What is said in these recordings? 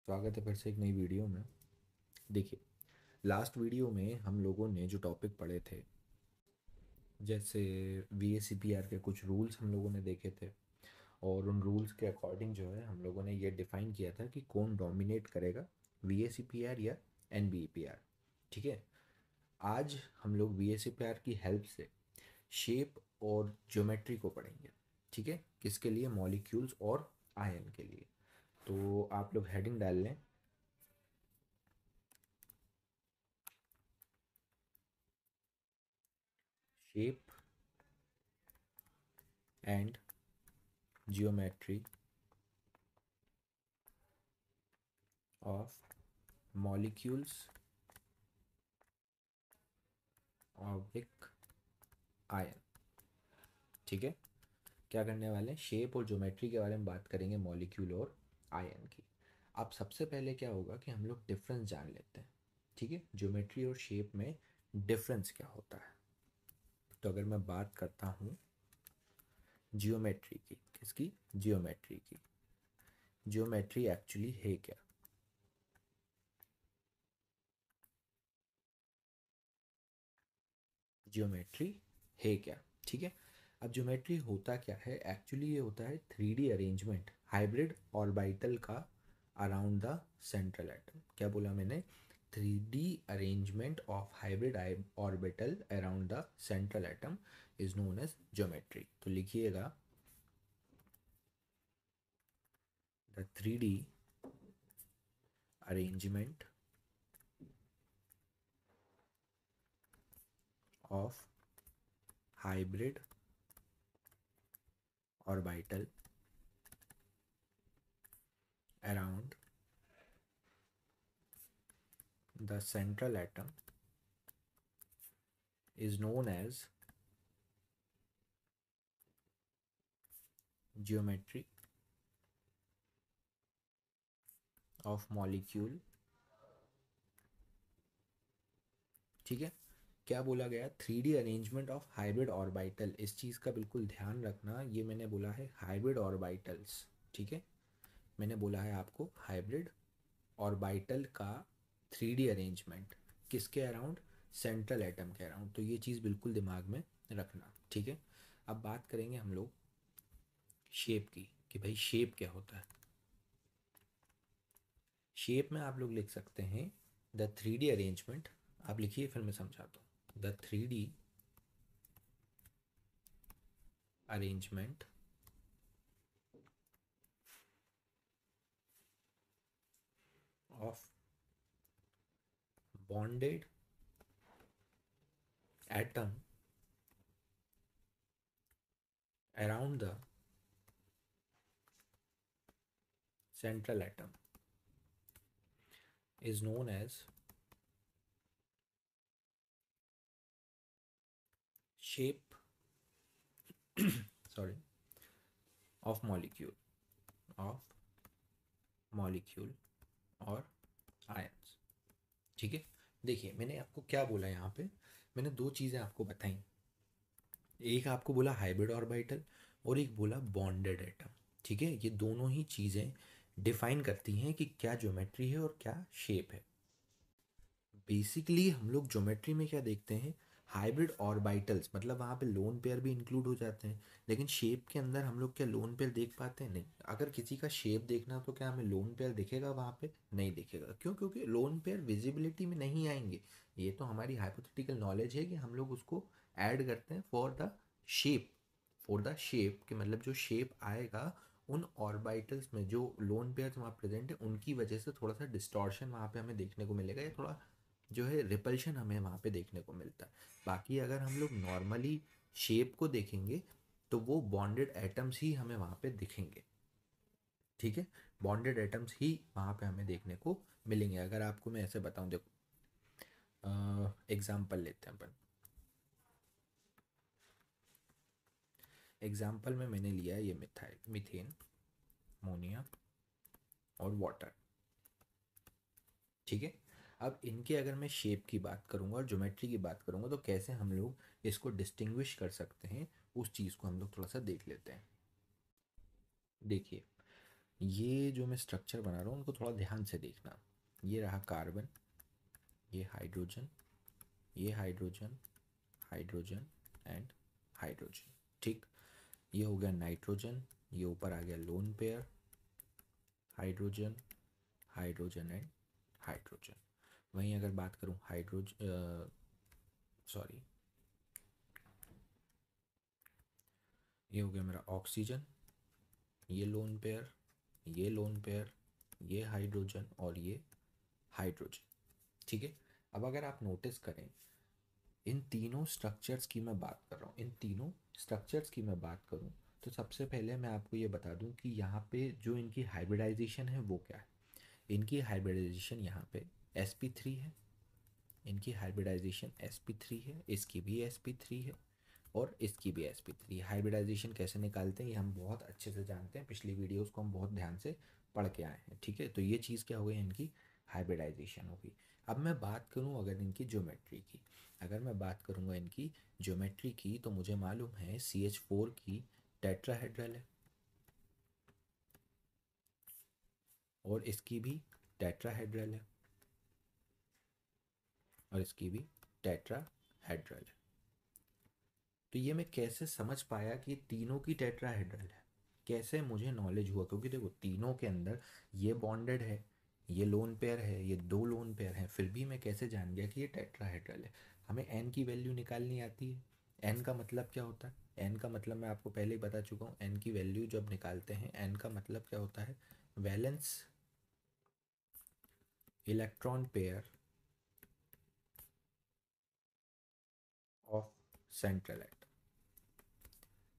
स्वागत है फिर से एक नई वीडियो में। देखिए, लास्ट वीडियो में हम लोगों ने जो टॉपिक पढ़े थे, जैसे वीएसीपीआर के कुछ रूल्स हम लोगों ने देखे थे। और उन रूल्स के अकॉर्डिंग जो है हम लोगों ने ये डिफ़ाइन किया था कि कौन डोमिनेट करेगा, वीएसीपीआर या एनबीईपीआर। ठीक है। आज हम लोग वीएसीपीआर की हेल्प से शेप और ज्योमेट्री को पढ़ेंगे। ठीक है, किसके लिए? मॉलिक्यूल्स और आयन के लिए। तो आप लोग हेडिंग डाल लें, shape and geometry of molecules oblique ion. ठीक है। क्या करने वाले हैं? शेप और ज्योमेट्री के बारे में बात करेंगे, मॉलिक्यूल और आयन की। अब सबसे पहले क्या होगा कि हम लोग डिफरेंस जान लेते हैं। ठीक है, ज्योमेट्री और शेप में डिफरेंस क्या होता है। तो अगर मैं बात करता हूँ जियोमेट्री की, किसकी? जियोमेट्री की। जियोमेट्री एक्चुअली है क्या? जियोमेट्री है क्या? ठीक है। अब ज्योमेट्री होता क्या है? एक्चुअली ये होता है 3D अरेंजमेंट हाइब्रिड ऑर्बिटल का अराउंड द सेंट्रल एटम। क्या बोला मैंने? 3D arrangement of hybrid orbital around the central atom is known as geometry. तो लिखिएगा, the 3D arrangement of hybrid orbital around the central atom is known as geometry of molecule। ठीक है। क्या बोला गया? 3D arrangement of hybrid orbital. इस चीज़ का बिल्कुल ध्यान रखना, ये मैंने बोला है हाइब्रिड ऑर्बिटल्स। ठीक है, मैंने बोला है आपको हाइब्रिड ऑर्बिटल का 3D अरेंजमेंट किसके अराउंड? सेंट्रल एटम के अराउंड। तो ये चीज़ बिल्कुल दिमाग में रखना। ठीक है। अब बात करेंगे हम लोग शेप की, कि भाई शेप क्या होता है। शेप में आप लोग लिख सकते हैं द 3D अरेंजमेंट। आप लिखिए, फिर मैं समझाता हूँ। The 3D arrangement of bonded atom around the central atom is known as shape sorry of molecule और आयंस। ठीक है। देखिए, मैंने आपको क्या बोला यहाँ पे? मैंने दो चीज़ें आपको बताई। एक आपको बोला हाइब्रिड ऑर्बिटल, और एक बोला बॉन्डेड एटम। ठीक है, ये दोनों ही चीज़ें डिफाइन करती हैं कि क्या ज्योमेट्री है और क्या शेप है। बेसिकली हम लोग ज्योमेट्री में क्या देखते हैं? हाइब्रिड ऑर्बिटल्स, मतलब वहाँ पे लोन पेयर भी इंक्लूड हो जाते हैं। लेकिन शेप के अंदर हम लोग क्या लोन पेयर देख पाते हैं? नहीं। अगर किसी का शेप देखना तो क्या हमें लोन पेयर दिखेगा वहाँ पे? नहीं दिखेगा। क्यों? क्योंकि लोन पेयर विजिबिलिटी में नहीं आएंगे। ये तो हमारी हाइपोथेटिकल नॉलेज है कि हम लोग उसको ऐड करते हैं शेप फॉर द शेप के, मतलब जो शेप आएगा उन ऑर्बिटल्स में जो लोन पेयर्स वहाँ प्रेजेंट है उनकी वजह से थोड़ा सा डिस्टॉर्शन वहाँ पे हमें देखने को मिलेगा, या थोड़ा जो है रिपल्शन हमें वहाँ पे देखने को मिलता है। बाकी अगर हम लोग नॉर्मली शेप को देखेंगे तो वो बॉन्डेड एटम्स ही हमें वहाँ पे दिखेंगे। ठीक है, बॉन्डेड एटम्स ही वहाँ पे हमें देखने को मिलेंगे। अगर आपको मैं ऐसे बताऊँ, देखो एग्जाम्पल लेते हैं अपन। एग्जाम्पल में मैंने लिया है ये मिथाइल, मीथेन, अमोनिया और वाटर। ठीक है। अब इनके अगर मैं शेप की बात करूँगा और ज्योमेट्री की बात करूँगा तो कैसे हम लोग इसको डिस्टिंग्विश कर सकते हैं, उस चीज़ को हम लोग थोड़ा सा देख लेते हैं। देखिए, ये जो मैं स्ट्रक्चर बना रहा हूँ उनको थोड़ा ध्यान से देखना। ये रहा कार्बन, ये हाइड्रोजन, ये हाइड्रोजन, हाइड्रोजन एंड हाइड्रोजन। ठीक, ये हो गया नाइट्रोजन, ये ऊपर आ गया lone pair, hydrogen, hydrogen and hydrogen. वहीं अगर बात करूँ हाइड्रोजन, सॉरी, ये हो गया मेरा ऑक्सीजन, ये लोन पेयर, ये लोन पेयर, ये हाइड्रोजन और ये हाइड्रोजन। ठीक है, अब अगर आप नोटिस करें, इन तीनों स्ट्रक्चर्स की मैं बात कर रहा हूँ, इन तीनों स्ट्रक्चर्स की मैं बात करूँ तो सबसे पहले मैं आपको ये बता दूँ कि यहाँ पे जो इनकी हाइब्रिडाइजेशन है वो क्या है। इनकी हाइब्रिडाइजेशन यहाँ पे sp3 है, इनकी हाइब्रिडाइजेशन sp3 है, इसकी भी sp3 है और इसकी भी sp3। हाइब्रिडाइजेशन कैसे निकालते हैं ये हम बहुत अच्छे से जानते हैं, पिछली वीडियोस को हम बहुत ध्यान से पढ़ के आए हैं। ठीक है, तो ये चीज़ क्या हो गई, इनकी हाइब्रिडाइजेशन होगी। अब मैं बात करूं अगर इनकी ज्योमेट्री की, अगर मैं बात करूंगा इनकी ज्योमेट्री की, तो मुझे मालूम है CH4 की टेट्राहेड्रल है और इसकी भी टेट्राहेड्रल है और इसकी भी टेट्राहेड्रल है। तो ये मैं कैसे समझ पाया कि तीनों की टेट्राहेड्रल है, कैसे मुझे नॉलेज हुआ, क्योंकि देखो तीनों के अंदर ये बॉन्डेड है, ये लोन पेयर है, ये दो लोन पेयर हैं, फिर भी मैं कैसे जान गया कि ये टेट्राहेड्रल है। हमें एन की वैल्यू निकालनी आती है। एन का मतलब क्या होता है, एन का मतलब मैं आपको पहले ही बता चुका हूँ। एन की वैल्यू जब निकालते हैं, एन का मतलब क्या होता है, valence electron pair of central atom.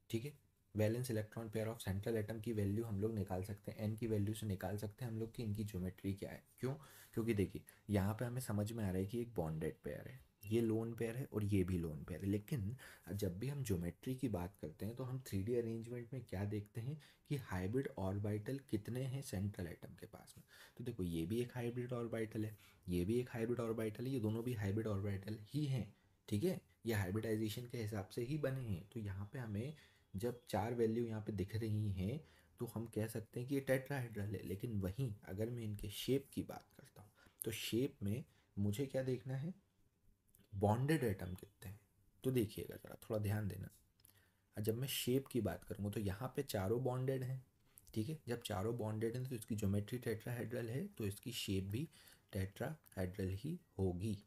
ठीक है, valence electron pair of central atom की वैल्यू हम लोग निकाल सकते हैं, एन की वैल्यू से निकाल सकते हैं हम लोग कि इनकी ज्योमेट्री क्या है। क्यों, क्योंकि देखिए यहाँ पे हमें समझ में आ रहा है कि एक बॉन्डेड पेयर है, ये लोन पेयर है और ये भी लोन पेयर है। लेकिन जब भी हम ज्योमेट्री की बात करते हैं तो हम 3D अरेंजमेंट में क्या देखते हैं कि हाइब्रिड ऑर्बिटल कितने हैं सेंट्रल एटम के पास में। तो देखो ये भी एक हाइब्रिड ऑर्बिटल है, ये भी एक हाइब्रिड ऑर्बिटल है, ये दोनों भी हाइब्रिड ऑर्बिटल ही हैं। ठीक है, ये हाइब्रिडाइजेशन के हिसाब से ही बने हैं। तो यहाँ पे हमें जब चार वैल्यू यहाँ पे दिख रही हैं तो हम कह सकते हैं कि ये टेट्राहेड्रल है। लेकिन वहीं अगर मैं इनके शेप की बात करता हूँ तो शेप में मुझे क्या देखना है, बॉन्डेड एटम कितने हैं। तो देखिएगा ज़रा थोड़ा ध्यान देना, जब मैं शेप की बात करूँगा तो यहाँ पे चारों बॉन्डेड हैं। ठीक है, जब चारों बॉन्डेड हैं तो इसकी ज्योमेट्री टेट्राहेड्रल है, तो इसकी शेप भी टेट्राहेड्रल ही होगी।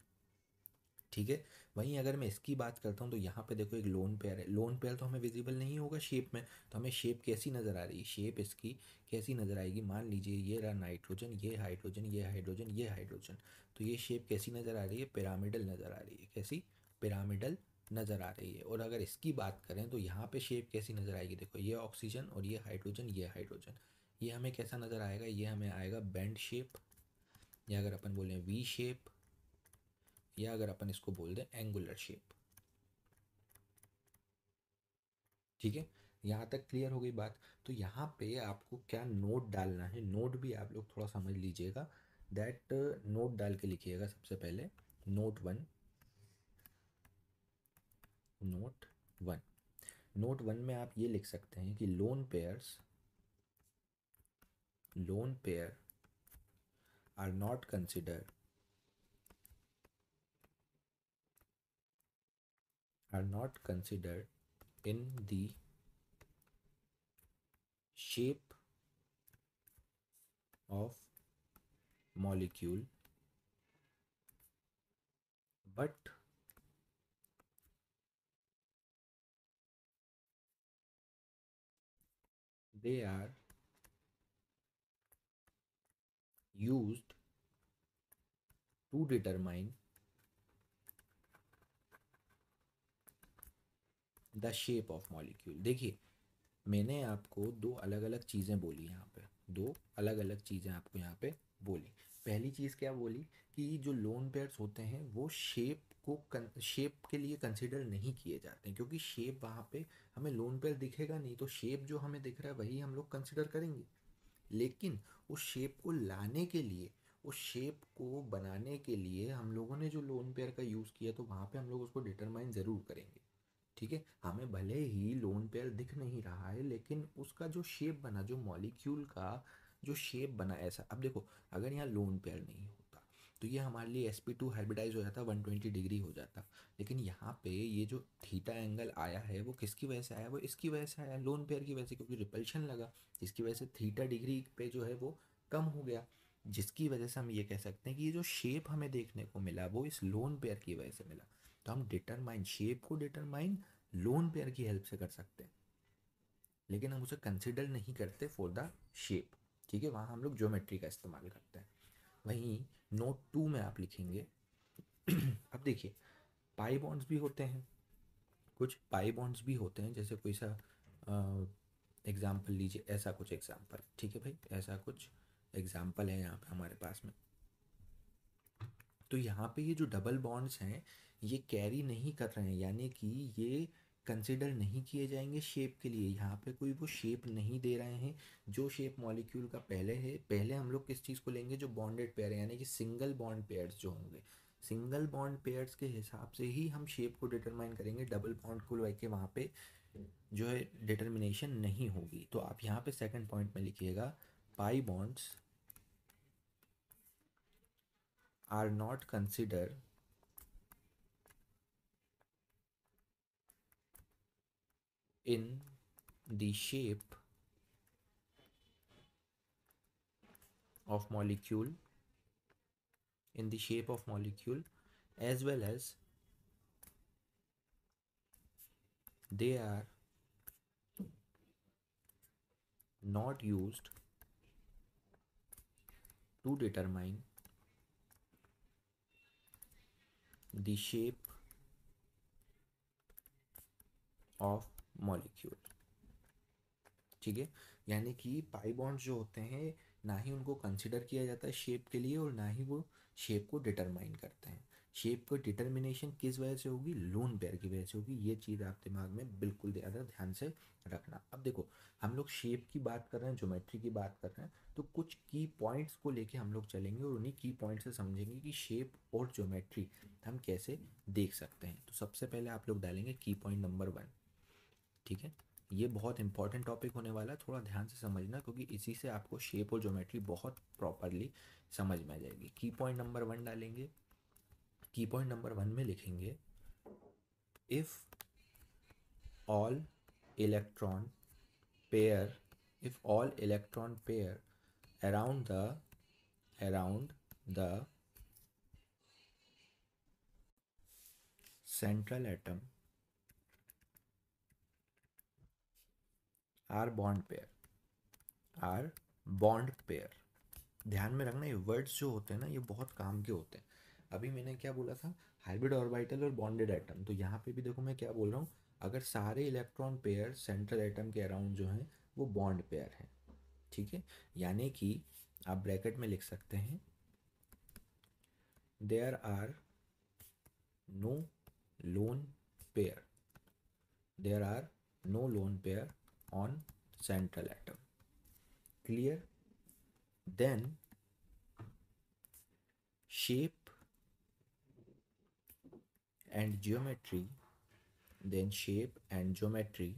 ठीक है, वहीं अगर मैं इसकी बात करता हूँ तो यहाँ पे देखो एक लोन पेयर है, लोन पेयर तो हमें विजिबल नहीं होगा शेप में, तो हमें शेप कैसी नज़र आ रही है, शेप इसकी कैसी नज़र आएगी, मान लीजिए ये रहा नाइट्रोजन, ये हाइड्रोजन, ये हाइड्रोजन, ये हाइड्रोजन। तो ये शेप कैसी नज़र आ रही है, पिरामिडल नज़र आ रही है। कैसी, पिरामिडल नज़र आ रही है। और अगर इसकी बात करें तो यहाँ पे शेप कैसी नज़र आएगी, देखो ये ऑक्सीजन और ये हाइड्रोजन, ये हाइड्रोजन, ये हमें कैसा नज़र आएगा, ये हमें आएगा बैंड शेप, या अगर अपन बोलें वी शेप, या अगर अपन इसको बोल दें एंगुलर शेप। ठीक है, यहाँ तक क्लियर हो गई बात। तो यहाँ पे आपको क्या नोट डालना है, नोट भी आप लोग थोड़ा समझ लीजिएगा। दैट नोट डाल के लिखिएगा सबसे पहले, note one, note one. Note one में आप ये लिख सकते हैं कि lone pair are not consider, are not considered in the shape of molecule but they are used to determine the shape of molecule. देखिए मैंने आपको दो अलग अलग चीज़ें बोली यहाँ पे, दो अलग अलग चीज़ें आपको यहाँ पे बोली। पहली चीज़ क्या बोली कि जो लोन पेयर्स होते हैं वो शेप के लिए कंसिडर नहीं किए जाते हैं, क्योंकि शेप वहाँ पे हमें लोन पेयर दिखेगा नहीं, तो शेप जो हमें दिख रहा है वही हम लोग कंसिडर करेंगे। लेकिन उस शेप को लाने के लिए, उस शेप को बनाने के लिए हम लोगों ने जो लोन पेयर का यूज़ किया, तो वहाँ पे हम लोग उसको डिटरमाइन ज़रूर करेंगे। ठीक है, हमें भले ही लोन पेयर दिख नहीं रहा है लेकिन उसका जो शेप बना, जो मॉलिक्यूल का जो शेप बना ऐसा। अब देखो, अगर यहाँ लोन पेयर नहीं होता तो ये हमारे लिए sp2 हाइब्रिडाइज हो जाता, 120 डिग्री हो जाता। लेकिन यहाँ पे ये जो थीटा एंगल आया है वो किसकी वजह से आया, वो इसकी वजह से आया, लोन पेयर की वजह से, क्योंकि रिपल्शन लगा, जिसकी वजह से थीटा डिग्री पे जो है वो कम हो गया, जिसकी वजह से हम ये कह सकते हैं कि ये जो शेप हमें देखने को मिला वो इस लोन पेयर की वजह से मिला। तो हम डिटरमाइन शेप को डिटरमाइन लोन पेयर की हेल्प से कर सकते हैं, लेकिन हम उसे कंसिडर नहीं करते फॉर द शेप। ठीक है, वहाँ हम लोग ज्योमेट्री का इस्तेमाल करते हैं। वहीं नोट 2 में आप लिखेंगे अब देखिए, पाई बॉन्ड्स भी होते हैं, कुछ पाई बॉन्ड्स भी होते हैं, जैसे कोई सा एग्जाम्पल लीजिए, ऐसा कुछ एग्जाम्पल, ठीक है भाई, ऐसा कुछ एग्जाम्पल है यहाँ पे हमारे पास में। तो यहाँ पे ये जो डबल बॉन्ड्स हैं ये कैरी नहीं कर रहे हैं, यानी कि ये कंसिडर नहीं किए जाएंगे शेप के लिए, यहाँ पे कोई वो शेप नहीं दे रहे हैं जो शेप मॉलिक्यूल का पहले है। पहले हम लोग किस चीज़ को लेंगे, जो बॉन्डेड पेयर है, यानी कि सिंगल बॉन्ड पेयर्स जो होंगे, सिंगल बॉन्ड पेयर्स के हिसाब से ही हम शेप को डिटरमाइन करेंगे। डबल बॉन्ड को लेके वहाँ पे जो है डिटर्मिनेशन नहीं होगी। तो आप यहाँ पे सेकंड पॉइंट में लिखिएगा, pi bonds are not consider in the shape of molecule, in the shape of molecule, as well as they are not used to determine the shape of molecule। ठीक है, यानी कि पाई बॉन्ड्स जो होते हैं ना ही उनको कंसिडर किया जाता है शेप के लिए, और ना ही वो शेप को डिटरमाइन करते हैं। शेप को डिटर्मिनेशन किस वजह से होगी, लोन पेयर की वजह से होगी। ये चीज़ आप दिमाग में बिल्कुल ज़्यादा ध्यान से रखना। अब देखो, हम लोग शेप की बात कर रहे हैं, ज्योमेट्री की बात कर रहे हैं, तो कुछ की पॉइंट्स को लेके हम लोग चलेंगे और उन्हीं की पॉइंट से समझेंगे कि शेप और ज्योमेट्री हम कैसे देख सकते हैं। तो सबसे पहले आप लोग डालेंगे की पॉइंट नंबर 1। ठीक है, ये बहुत इंपॉर्टेंट टॉपिक होने वाला है, थोड़ा ध्यान से समझना, क्योंकि इसी से आपको शेप और ज्योमेट्री बहुत प्रॉपरली समझ में आ जाएगी। की पॉइंट नंबर 1 डालेंगे। की पॉइंट नंबर 1 में लिखेंगे, if all electron pair, if all electron pair around the central atom are bond pair, are bond pair. ध्यान में रखना, ये वर्ड्स जो होते हैं ना ये बहुत काम के होते हैं। अभी मैंने क्या बोला था, हाइब्रिड ऑर्बिटल और बॉन्डेड एटम, तो यहाँ पे भी देखो मैं क्या बोल रहा हूँ, अगर सारे इलेक्ट्रॉन पेयर सेंट्रल एटम के अराउंड जो हैं वो बॉन्ड पेयर हैं। ठीक है, यानी कि आप ब्रैकेट में लिख सकते हैं, there are no lone pair, there are no lone pair on central atom. Clear? Then shape and geometry, then shape and geometry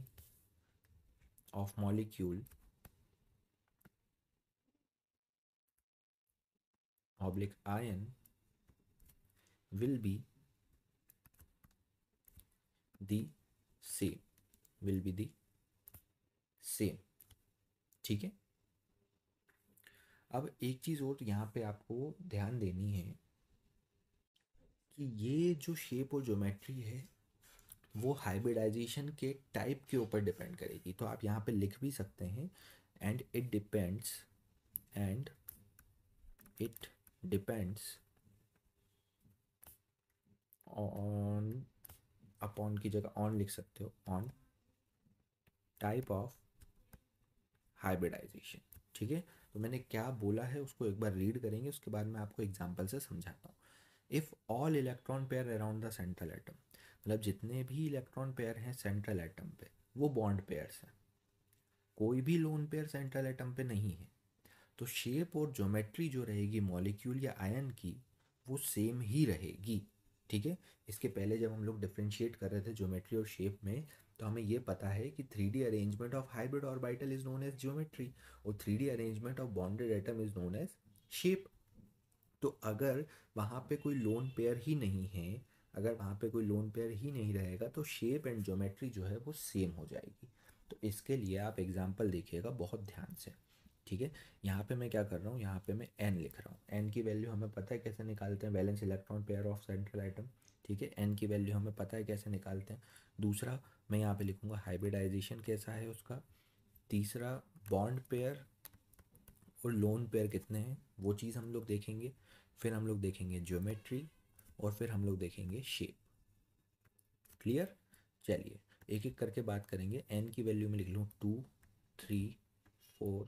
of molecule oblique ion will be the same, will be the same। ठीक है, अब एक चीज़ और यहाँ पे आपको ध्यान देनी है कि ये जो शेप और ज्योमेट्री है वो हाइब्रिडाइजेशन के टाइप के ऊपर डिपेंड करेगी। तो आप यहाँ पे लिख भी सकते हैं, and it depends, and it depends on, upon की जगह ऑन लिख सकते हो, ऑन टाइप ऑफ हाइब्रिडाइजेशन। ठीक है, तो मैंने क्या बोला है उसको एक बार रीड करेंगे, उसके बाद मैं आपको एग्जांपल से समझाता हूँ। If all electron pair around the central atom, मतलब जितने भी इलेक्ट्रॉन पेयर हैं सेंट्रल एटम पे वो बॉन्ड पेयर्स हैं, कोई भी लोन पेयर सेंट्रल एटम पे नहीं है, तो शेप और ज्योमेट्री जो रहेगी मॉलिक्यूल या आयन की वो सेम ही रहेगी। ठीक है, इसके पहले जब हम लोग डिफ्रेंशिएट कर रहे थे ज्योमेट्री और शेप में, तो हमें ये पता है कि 3D arrangement of hybrid orbital is known as geometry और 3D arrangement of bonded atom is known as shape. तो अगर वहाँ पे कोई लोन पेयर ही नहीं है, अगर वहाँ पे कोई लोन पेयर ही नहीं रहेगा तो शेप एंड ज्योमेट्री जो है वो सेम हो जाएगी। तो इसके लिए आप एग्जांपल देखिएगा बहुत ध्यान से। ठीक है, यहाँ पे मैं क्या कर रहा हूँ, यहाँ पे मैं एन लिख रहा हूँ। एन की वैल्यू हमें पता है कैसे निकालते हैं, valence electron pair of central atom. ठीक है, एन की वैल्यू हमें पता है कैसे निकालते हैं। दूसरा मैं यहाँ पे लिखूँगा हाइब्रिडाइजेशन कैसा है उसका। तीसरा बॉन्ड पेयर और लोन पेयर कितने हैं वो चीज़ हम लोग देखेंगे। फिर हम लोग देखेंगे ज्योमेट्री और फिर हम लोग देखेंगे शेप। क्लियर। चलिए एक एक करके बात करेंगे। एन की वैल्यू में लिख लूँ 2, 3, 4,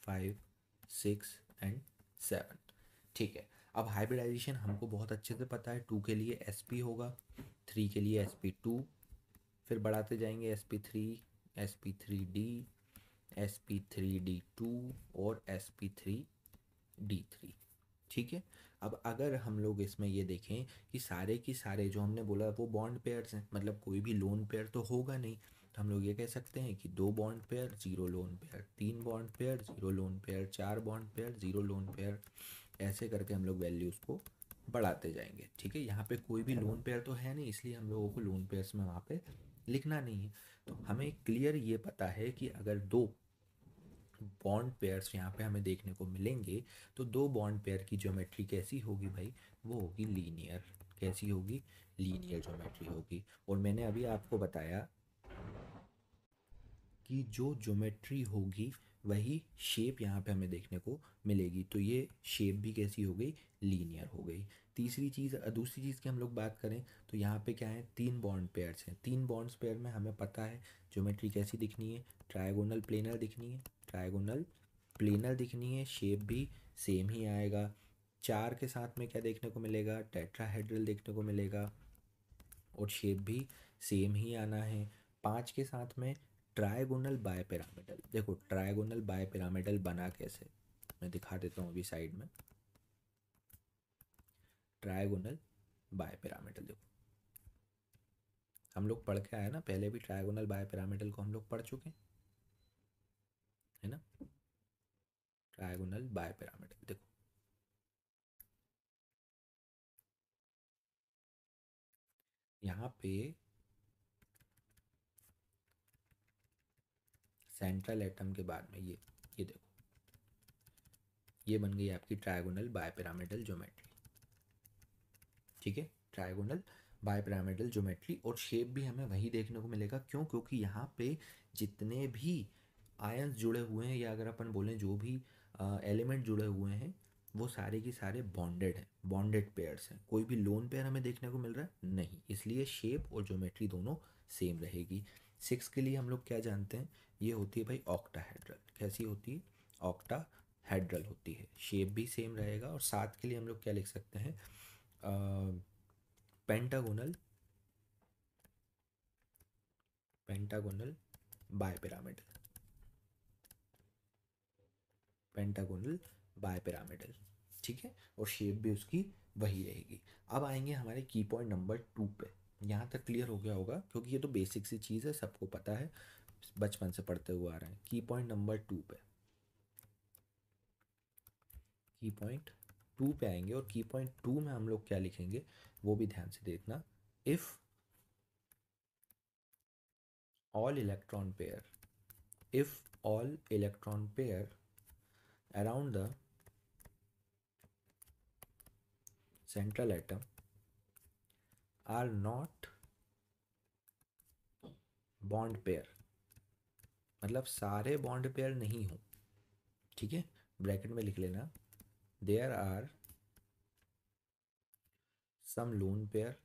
5, 6 एंड 7। ठीक है, अब हाइब्रिडाइजेशन हमको बहुत अच्छे से पता है। 2 के लिए sp होगा, 3 के लिए sp2, फिर बढ़ाते जाएंगे sp3, sp3d, sp3d2 और sp3d3। ठीक है, अब अगर हम लोग इसमें ये देखें कि सारे की सारे जो हमने बोला वो बॉन्ड पेयर्स हैं, मतलब कोई भी लोन पेयर तो होगा नहीं। तो हम लोग ये कह सकते हैं कि 2 bond pair 0 lone pair, 3 bond pair 0 lone pair, 4 bond pair 0 lone pair, ऐसे करके हम लोग वैल्यूज़ को बढ़ाते जाएंगे। ठीक है, यहाँ पे कोई भी लोन पेयर तो है नहीं, इसलिए हम लोगों को लोन पेयर्स में वहाँ पे लिखना नहीं है। तो हमें क्लियर ये पता है कि अगर 2 बॉन्ड पेयर्स यहाँ पे हमें देखने को मिलेंगे तो 2 बॉन्ड पेयर की ज्योमेट्री कैसी होगी भाई, वो होगी लीनियर। कैसी होगी, लीनियर ज्योमेट्री होगी। और मैंने अभी आपको बताया कि जो ज्योमेट्री होगी वही शेप यहाँ पे हमें देखने को मिलेगी। तो ये शेप भी कैसी हो गई, लीनियर हो गई। तीसरी चीज़, दूसरी चीज़ की हम लोग बात करें तो यहाँ पे क्या है, 3 बॉन्ड पेयर्स हैं। 3 बॉन्ड्स पेयर में हमें पता है ज्योमेट्री कैसी दिखनी है, ट्रायगोनल प्लेनर दिखनी है, ट्रायगोनल प्लेनर दिखनी है, शेप भी सेम ही आएगा। 4 के साथ में क्या देखने को मिलेगा, टेट्राहेड्रल देखने को मिलेगा और शेप भी सेम ही आना है। 5 के साथ में ट्रायगोनल बाय पिरामिडल। देखो ट्रायगोनल बाय पिरामिडल बना कैसे, मैं दिखा देता हूँ अभी साइड में। ट्रायगोनल बाय पिरामिडल देखो, हम लोग पढ़ के आए ना पहले भी, ट्रायगोनल बाय पिरामिडल को हम लोग पढ़ चुके हैं, है ना। ट्रायगोनल बाय पिरामिडल देखो, यहाँ पे सेंट्रल एटम के बाद में ये देखो, ये बन गई आपकी ट्रायगोनल बाय पिरामिडल ज्योमेट्री। ठीक है, ट्रायगोनल बाय पिरामिडल ज्योमेट्री। और शेप भी हमें वही देखने को मिलेगा, क्यों, क्योंकि यहाँ पे जितने भी आयंस जुड़े हुए हैं या अगर अपन बोलें जो भी एलिमेंट जुड़े हुए हैं वो सारे के सारे बॉन्डेड हैं, बॉन्डेड पेयर्स हैं। कोई भी लोन पेयर हमें देखने को मिल रहा है नहीं, इसलिए शेप और ज्योमेट्री दोनों सेम रहेगी। 6 के लिए हम लोग क्या जानते हैं, ये होती है भाई ऑक्टाहेड्रल। कैसी होती है, ऑक्टाहेड्रल होती है, शेप भी सेम रहेगा। और 7 के लिए हम लोग क्या लिख सकते हैं, pentagonal, pentagonal bipyramidal, pentagonal bipyramidal. ठीक है, और शेप भी उसकी वही रहेगी। अब आएंगे हमारे की पॉइंट नंबर 2 पे। यहाँ तक क्लियर हो गया होगा क्योंकि ये तो बेसिक सी चीज़ है, सबको पता है, बचपन से पढ़ते हुए आ रहे हैं। की पॉइंट नंबर 2 पे, की पॉइंट 2 पे आएंगे और की पॉइंट 2 में हम लोग क्या लिखेंगे वो भी ध्यान से देखना। If all electron pair, if all electron pair around the central atom are not bond pair, मतलब सारे बॉन्ड पेयर नहीं हो। ठीक है, ब्रैकेट में लिख लेना, there are some lone pair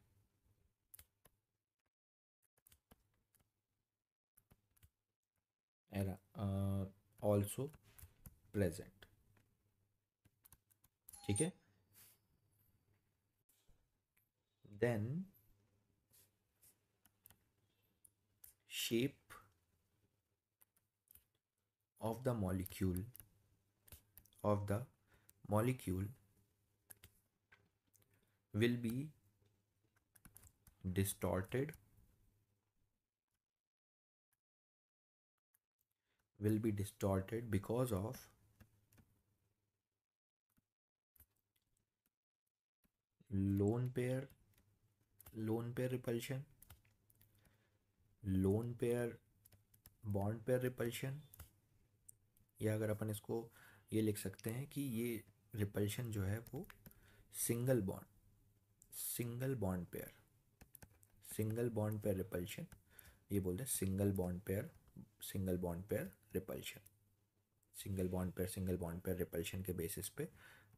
also present. ठीक है, then shape of the molecule, of the molecule will be distorted will be distorted because of lone pair repulsion, lone pair bond pair repulsion, या अगर अपन इसको ये लिख सकते हैं कि ये रिपल्शन जो है वो सिंगल बॉन्ड पेयर रिपल्शन, ये बोलते हैं single bond pair repulsion, single bond pair repulsion के बेसिस पे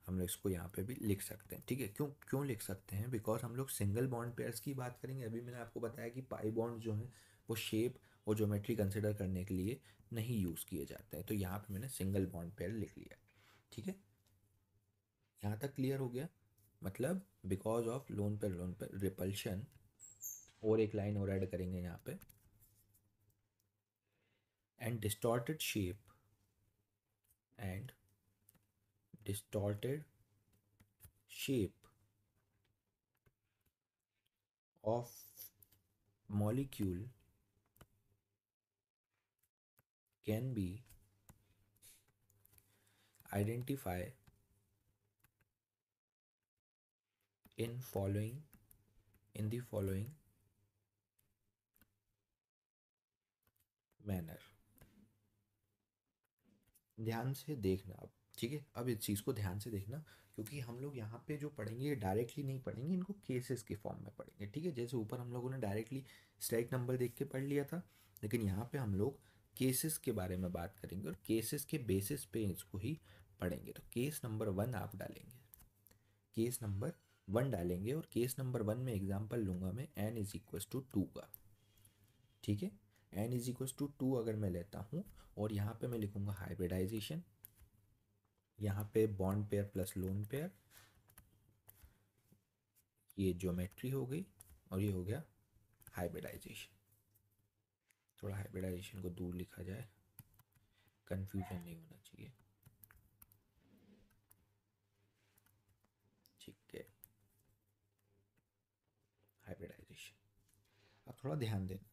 हम लोग इसको यहाँ पे भी लिख सकते हैं। ठीक है, क्यों क्यों लिख सकते हैं? बिकॉज हम लोग सिंगल बॉन्ड पेयर्स की बात करेंगे। अभी मैंने आपको बताया कि पाई बॉन्ड जो है वो शेप और ज्योमेट्री कंसिडर करने के लिए नहीं यूज़ किए जाते हैं, तो यहाँ पे मैंने सिंगल बॉन्ड पेयर लिख लिया। ठीक है, यहाँ तक क्लियर हो गया? मतलब because of lone pair repulsion, और एक लाइन और ऐड करेंगे यहाँ पे, and and distorted shape of molecule can be identified in the following manner। ध्यान से देखना अब, ठीक है? अब इस चीज़ को ध्यान से देखना, क्योंकि हम लोग यहाँ पे जो पढ़ेंगे ये डायरेक्टली नहीं पढ़ेंगे, इनको केसेस के फॉर्म में पढ़ेंगे। ठीक है, जैसे ऊपर हम लोगों ने डायरेक्टली स्ट्राइक नंबर देख के पढ़ लिया था, लेकिन यहाँ पे हम लोग केसेस के बारे में बात करेंगे और केसेस के बेसिस पे इसको ही पढ़ेंगे। तो केस नंबर 1 आप डालेंगे, केस नंबर 1 डालेंगे, और केस नंबर 1 में एग्जांपल लूँगा मैं n इज इक्वस टू 2 का। ठीक है, n इज इक्वस टू 2 अगर मैं लेता हूँ, और यहाँ पे मैं लिखूँगा हाइब्रिडाइजेशन, यहाँ पे bond pair plus lone pair, ये ज्योमेट्री हो गई, और ये हो गया हाइब्रिडाइजेशन। थोड़ा हाइब्रिडाइजेशन को दूर लिखा जाए, कंफ्यूजन नहीं होना चाहिए। ठीक है, हाइब्रिडाइजेशन। अब थोड़ा ध्यान देना,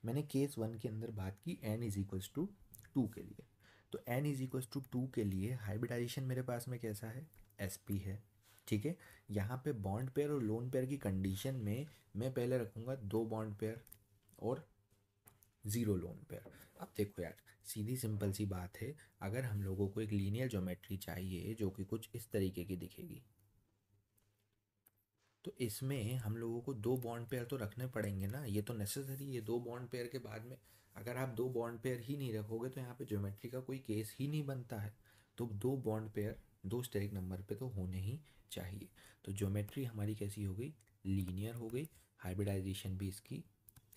मैंने केस 1 के अंदर बात की n इज इक्वल्स टू 2 के लिए, तो n इज इक्वल्स टू 2 के लिए हाइब्रिडाइजेशन मेरे पास में कैसा है? sp है। ठीक है, यहाँ पे बॉन्ड पेयर और लोन पेयर की कंडीशन में मैं पहले रखूँगा 2 बॉन्ड पेयर और 0 लोन पेयर। अब देखो यार, सीधी सिंपल सी बात है, अगर हम लोगों को एक लीनियर ज्योमेट्री चाहिए जो कि कुछ इस तरीके की दिखेगी, तो इसमें हम लोगों को 2 बॉन्ड पेयर तो रखने पड़ेंगे ना, ये तो नेसेसरी है। 2 बॉन्ड पेयर के बाद में अगर आप 2 बॉन्ड पेयर ही नहीं रखोगे तो यहाँ पे ज्योमेट्री का कोई केस ही नहीं बनता है। तो 2 बॉन्ड पेयर 2 स्टेरिक नंबर पे तो होने ही चाहिए। तो ज्योमेट्री हमारी कैसी हो गई? लीनियर हो गई। हाइब्रिडाइजेशन भी इसकी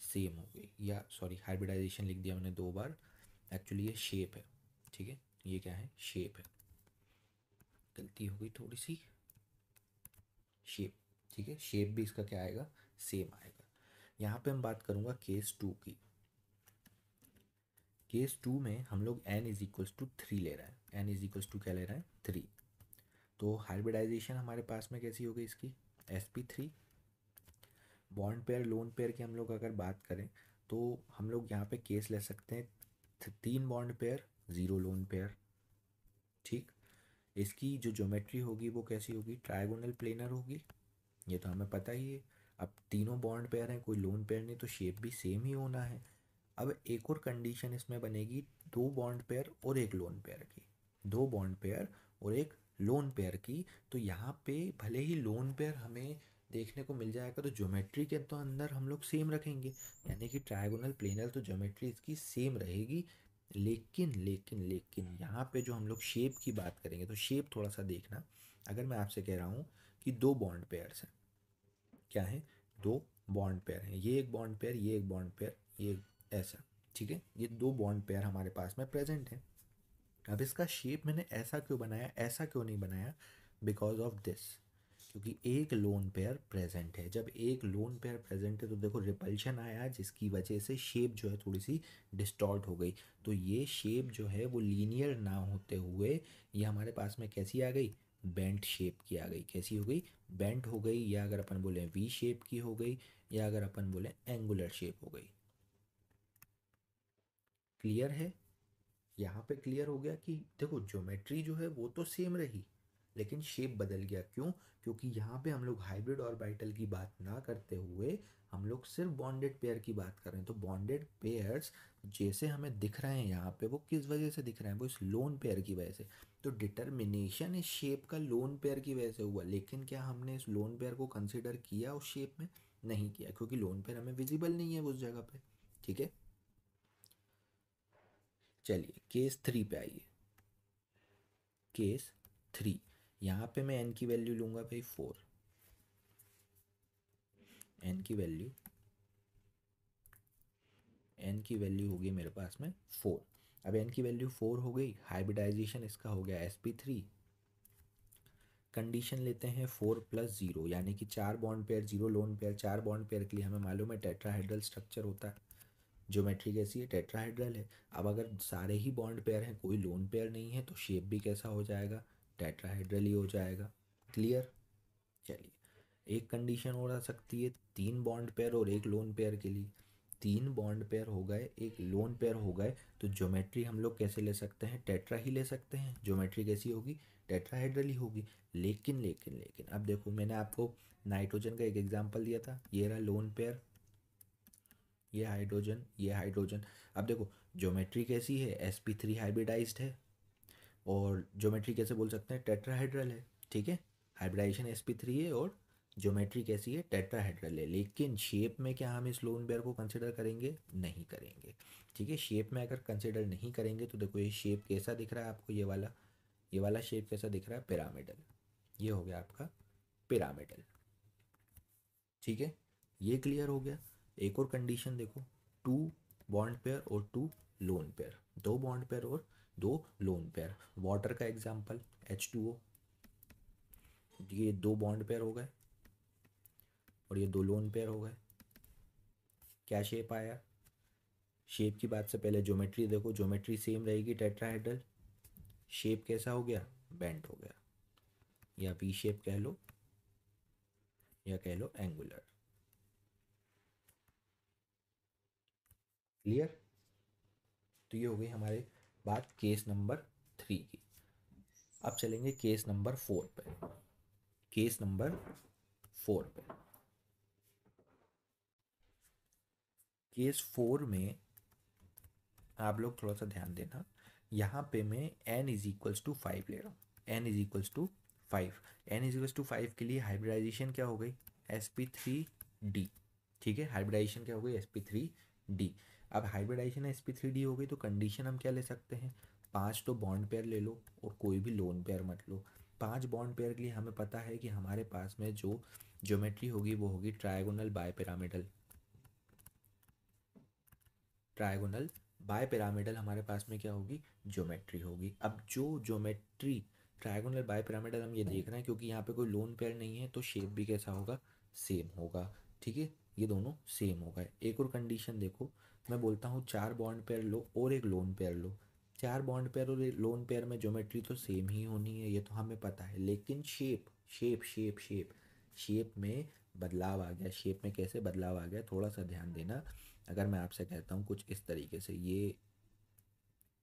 सेम हो गई, या सॉरी हाइब्रिडाइजेशन लिख दिया मैंने 2 बार, एक्चुअली ये शेप है। ठीक है, ये क्या है? शेप है, गलती हो गई थोड़ी सी, शेप। ठीक है, शेप भी इसका क्या आएगा? सेम आएगा। यहाँ पे हम बात करूँगा केस 2 की। केस 2 में हम लोग n इज इक्वल्स टू 3 ले रहा है, n इज इक्वल्स टू क्या ले रहा है? 3। तो हाइब्रिडाइजेशन हमारे पास में कैसी हो गई इसकी? sp3। Bond pair lone pair की हम लोग अगर बात करें तो हम लोग यहाँ पे केस ले सकते हैं 3 बॉन्ड पेयर 0 लोन पेयर। ठीक, इसकी जो ज्योमेट्री होगी वो कैसी होगी? ट्रायगोनल प्लेनर होगी, ये तो हमें पता ही है। अब तीनों बॉन्ड पेयर हैं, कोई लोन पेयर नहीं, तो शेप भी सेम ही होना है। अब एक और कंडीशन इसमें बनेगी 2 बॉन्ड पेयर और 1 लोन पेयर की, 2 बॉन्ड पेयर और 1 लोन पेयर की। तो यहाँ पे भले ही लोन पेयर हमें देखने को मिल जाएगा, तो ज्योमेट्री के तो अंदर हम लोग सेम रखेंगे, यानी कि ट्रायगोनल प्लेनर तो ज्योमेट्री इसकी सेम रहेगी। लेकिन यहाँ पे जो हम लोग शेप की बात करेंगे, तो शेप थोड़ा सा देखना। अगर मैं आपसे कह रहा हूँ कि 2 बॉन्ड पेयर्स हैं, क्या है? 2 बॉन्ड पेयर हैं, ये एक बॉन्ड पेयर, ये एक बॉन्ड पेयर, ये ऐसा। ठीक है, ये 2 बॉन्ड पेयर हमारे पास में प्रेजेंट है। अब इसका शेप मैंने ऐसा क्यों बनाया, ऐसा क्यों नहीं बनाया? बिकॉज ऑफ दिस, क्योंकि एक लोन पेयर प्रेजेंट है। जब एक लोन पेयर प्रेजेंट है तो देखो रिपल्शन आया, जिसकी वजह से शेप जो है थोड़ी सी डिस्टॉर्ट हो गई। तो ये शेप जो है वो लीनियर ना होते हुए ये हमारे पास में कैसी आ गई? बेंट शेप की आ गई। कैसी हो गई? बेंट हो गई, या अगर अपन बोले वी शेप की हो गई, या अगर अपन बोले एंगुलर शेप हो गई। क्लियर है? यहाँ पे क्लियर हो गया कि देखो ज्योमेट्री जो है वो तो सेम रही, लेकिन शेप बदल गया। क्यों? क्योंकि यहाँ पे हम लोग हाइब्रिड ऑर्बिटल की बात ना करते हुए हम लोग सिर्फ बॉन्डेड पेयर की बात कर रहे हैं। तो बॉन्डेड पेयर्स जैसे हमें दिख रहे हैं यहाँ पे, वो किस वजह से दिख रहे हैं? वो इस लोन पेयर की वजह से। तो डिटर्मिनेशन इस शेप का लोन पेयर की वजह से हुआ, लेकिन क्या हमने इस लोन पेयर को कंसिडर किया उस शेप में? नहीं किया, क्योंकि लोन पेयर हमें विजिबल नहीं है उस जगह पे। ठीक है, चलिए केस 3 पे आइए। केस 3, यहाँ पे मैं एन की वैल्यू लूँगा भाई 4। एन की वैल्यू, एन की वैल्यू होगी मेरे पास में 4। अब एन की वैल्यू 4 हो गई, हाइब्रिडाइजेशन इसका हो गया sp3। कंडीशन लेते हैं 4+0, यानी कि 4 bond pair 0 lone pair. 4 bond pair के लिए हमें मालूम है टेट्राहेड्रल स्ट्रक्चर होता है। ज्योमेट्री कैसी है? टेट्राहेड्रल है। अब अगर सारे ही बॉन्ड पेयर हैं, कोई लोन पेयर नहीं है, तो शेप भी कैसा हो जाएगा? टेट्राहेड्रल ही हो जाएगा। क्लियर? चलिए, एक कंडीशन और आ सकती है 3 बॉन्ड पेयर और एक लोन पेयर के लिए। 3 बॉन्ड पेयर हो गए, एक लोन पेयर हो गए, तो ज्योमेट्री हम लोग कैसे ले सकते हैं? टेट्रा ही ले सकते हैं। ज्योमेट्री कैसी होगी? टेट्राहेड्रल ही होगी। लेकिन अब देखो, मैंने आपको नाइट्रोजन का एक एग्जांपल दिया था, ये रहा लोन पेयर, ये हाइड्रोजन, ये हाइड्रोजन। अब देखो ज्योमेट्री कैसी है? sp3 हाइब्रिडाइज्ड है, और ज्योमेट्री कैसे बोल सकते हैं? टेट्राहेड्रल है। ठीक है, हाइब्रिडाइजेशन sp3 है और ज्योमेट्री कैसी है? टेट्राहेड्रल है। लेकिन शेप में क्या हम इस लोन पेयर को कंसिडर करेंगे? नहीं करेंगे। ठीक है, शेप में अगर कंसिडर नहीं करेंगे तो देखो ये शेप कैसा दिख रहा है आपको? ये वाला शेप कैसा दिख रहा है? पिरामिडल। ये हो गया आपका पिरामिडल। ठीक है, ये क्लियर हो गया। एक और कंडीशन देखो, 2 बॉन्ड पेयर और 2 लोन पेयर। 2 बॉन्ड पेयर और 2 लोन पेयर। वाटर का एग्जांपल H2O, ये 2 बॉन्ड पेयर हो गए और ये 2 लोन पेयर हो गए। क्या शेप आया? शेप की बात से पहले ज्योमेट्री देखो, ज्योमेट्री सेम रहेगी टेट्राहेड्रल। शेप कैसा हो गया? बेंट हो गया, या वी शेप कह लो, या कह लो एंगुलर। क्लियर? तो ये हो गई हमारे बात केस नंबर 3 की। अब चलेंगे केस नंबर 4 पे। केस नंबर 4 पे, केस 4 में आप लोग थोड़ा सा ध्यान देना। यहाँ पे मैं n इज इक्वल्स टू 5 ले रहा हूँ। n is equals to 5। n is equals to 5 के लिए हाइब्रिडाइजेशन क्या हो गई? sp3d। ठीक है, हाइब्रिडाइजेशन क्या हो गई? sp3d। अब हाइब्रिडाइजेशन sp3d हो गई, तो कंडीशन हम क्या ले सकते हैं? 5 तो बॉन्ड पेयर ले लो और कोई भी लोन पेयर मत लो। 5 बॉन्ड पेयर के लिए हमें पता है कि हमारे पास में जो ज्योमेट्री होगी वो होगी trigonal bipyramidal. Trigonal bipyramidal हमारे पास में क्या होगी? ज्योमेट्री होगी। अब जो ज्योमेट्री ट्रायगोनल बाय पिरामिडल हम ये देख रहे हैं, क्योंकि यहाँ पे कोई लोन पेयर नहीं है, तो शेप भी कैसा होगा? सेम होगा। ठीक है, ये दोनों सेम हो गए। एक और कंडीशन देखो, मैं बोलता हूँ 4 बॉन्ड पेयर लो और एक लोन पेयर लो। 4 बॉन्ड पेयर और एक लोन पेयर में ज्योमेट्री तो सेम ही होनी है, ये तो हमें पता है, लेकिन shape shape shape shape shape में बदलाव आ गया। शेप में कैसे बदलाव आ गया? थोड़ा सा ध्यान देना। अगर मैं आपसे कहता हूँ कुछ इस तरीके से, ये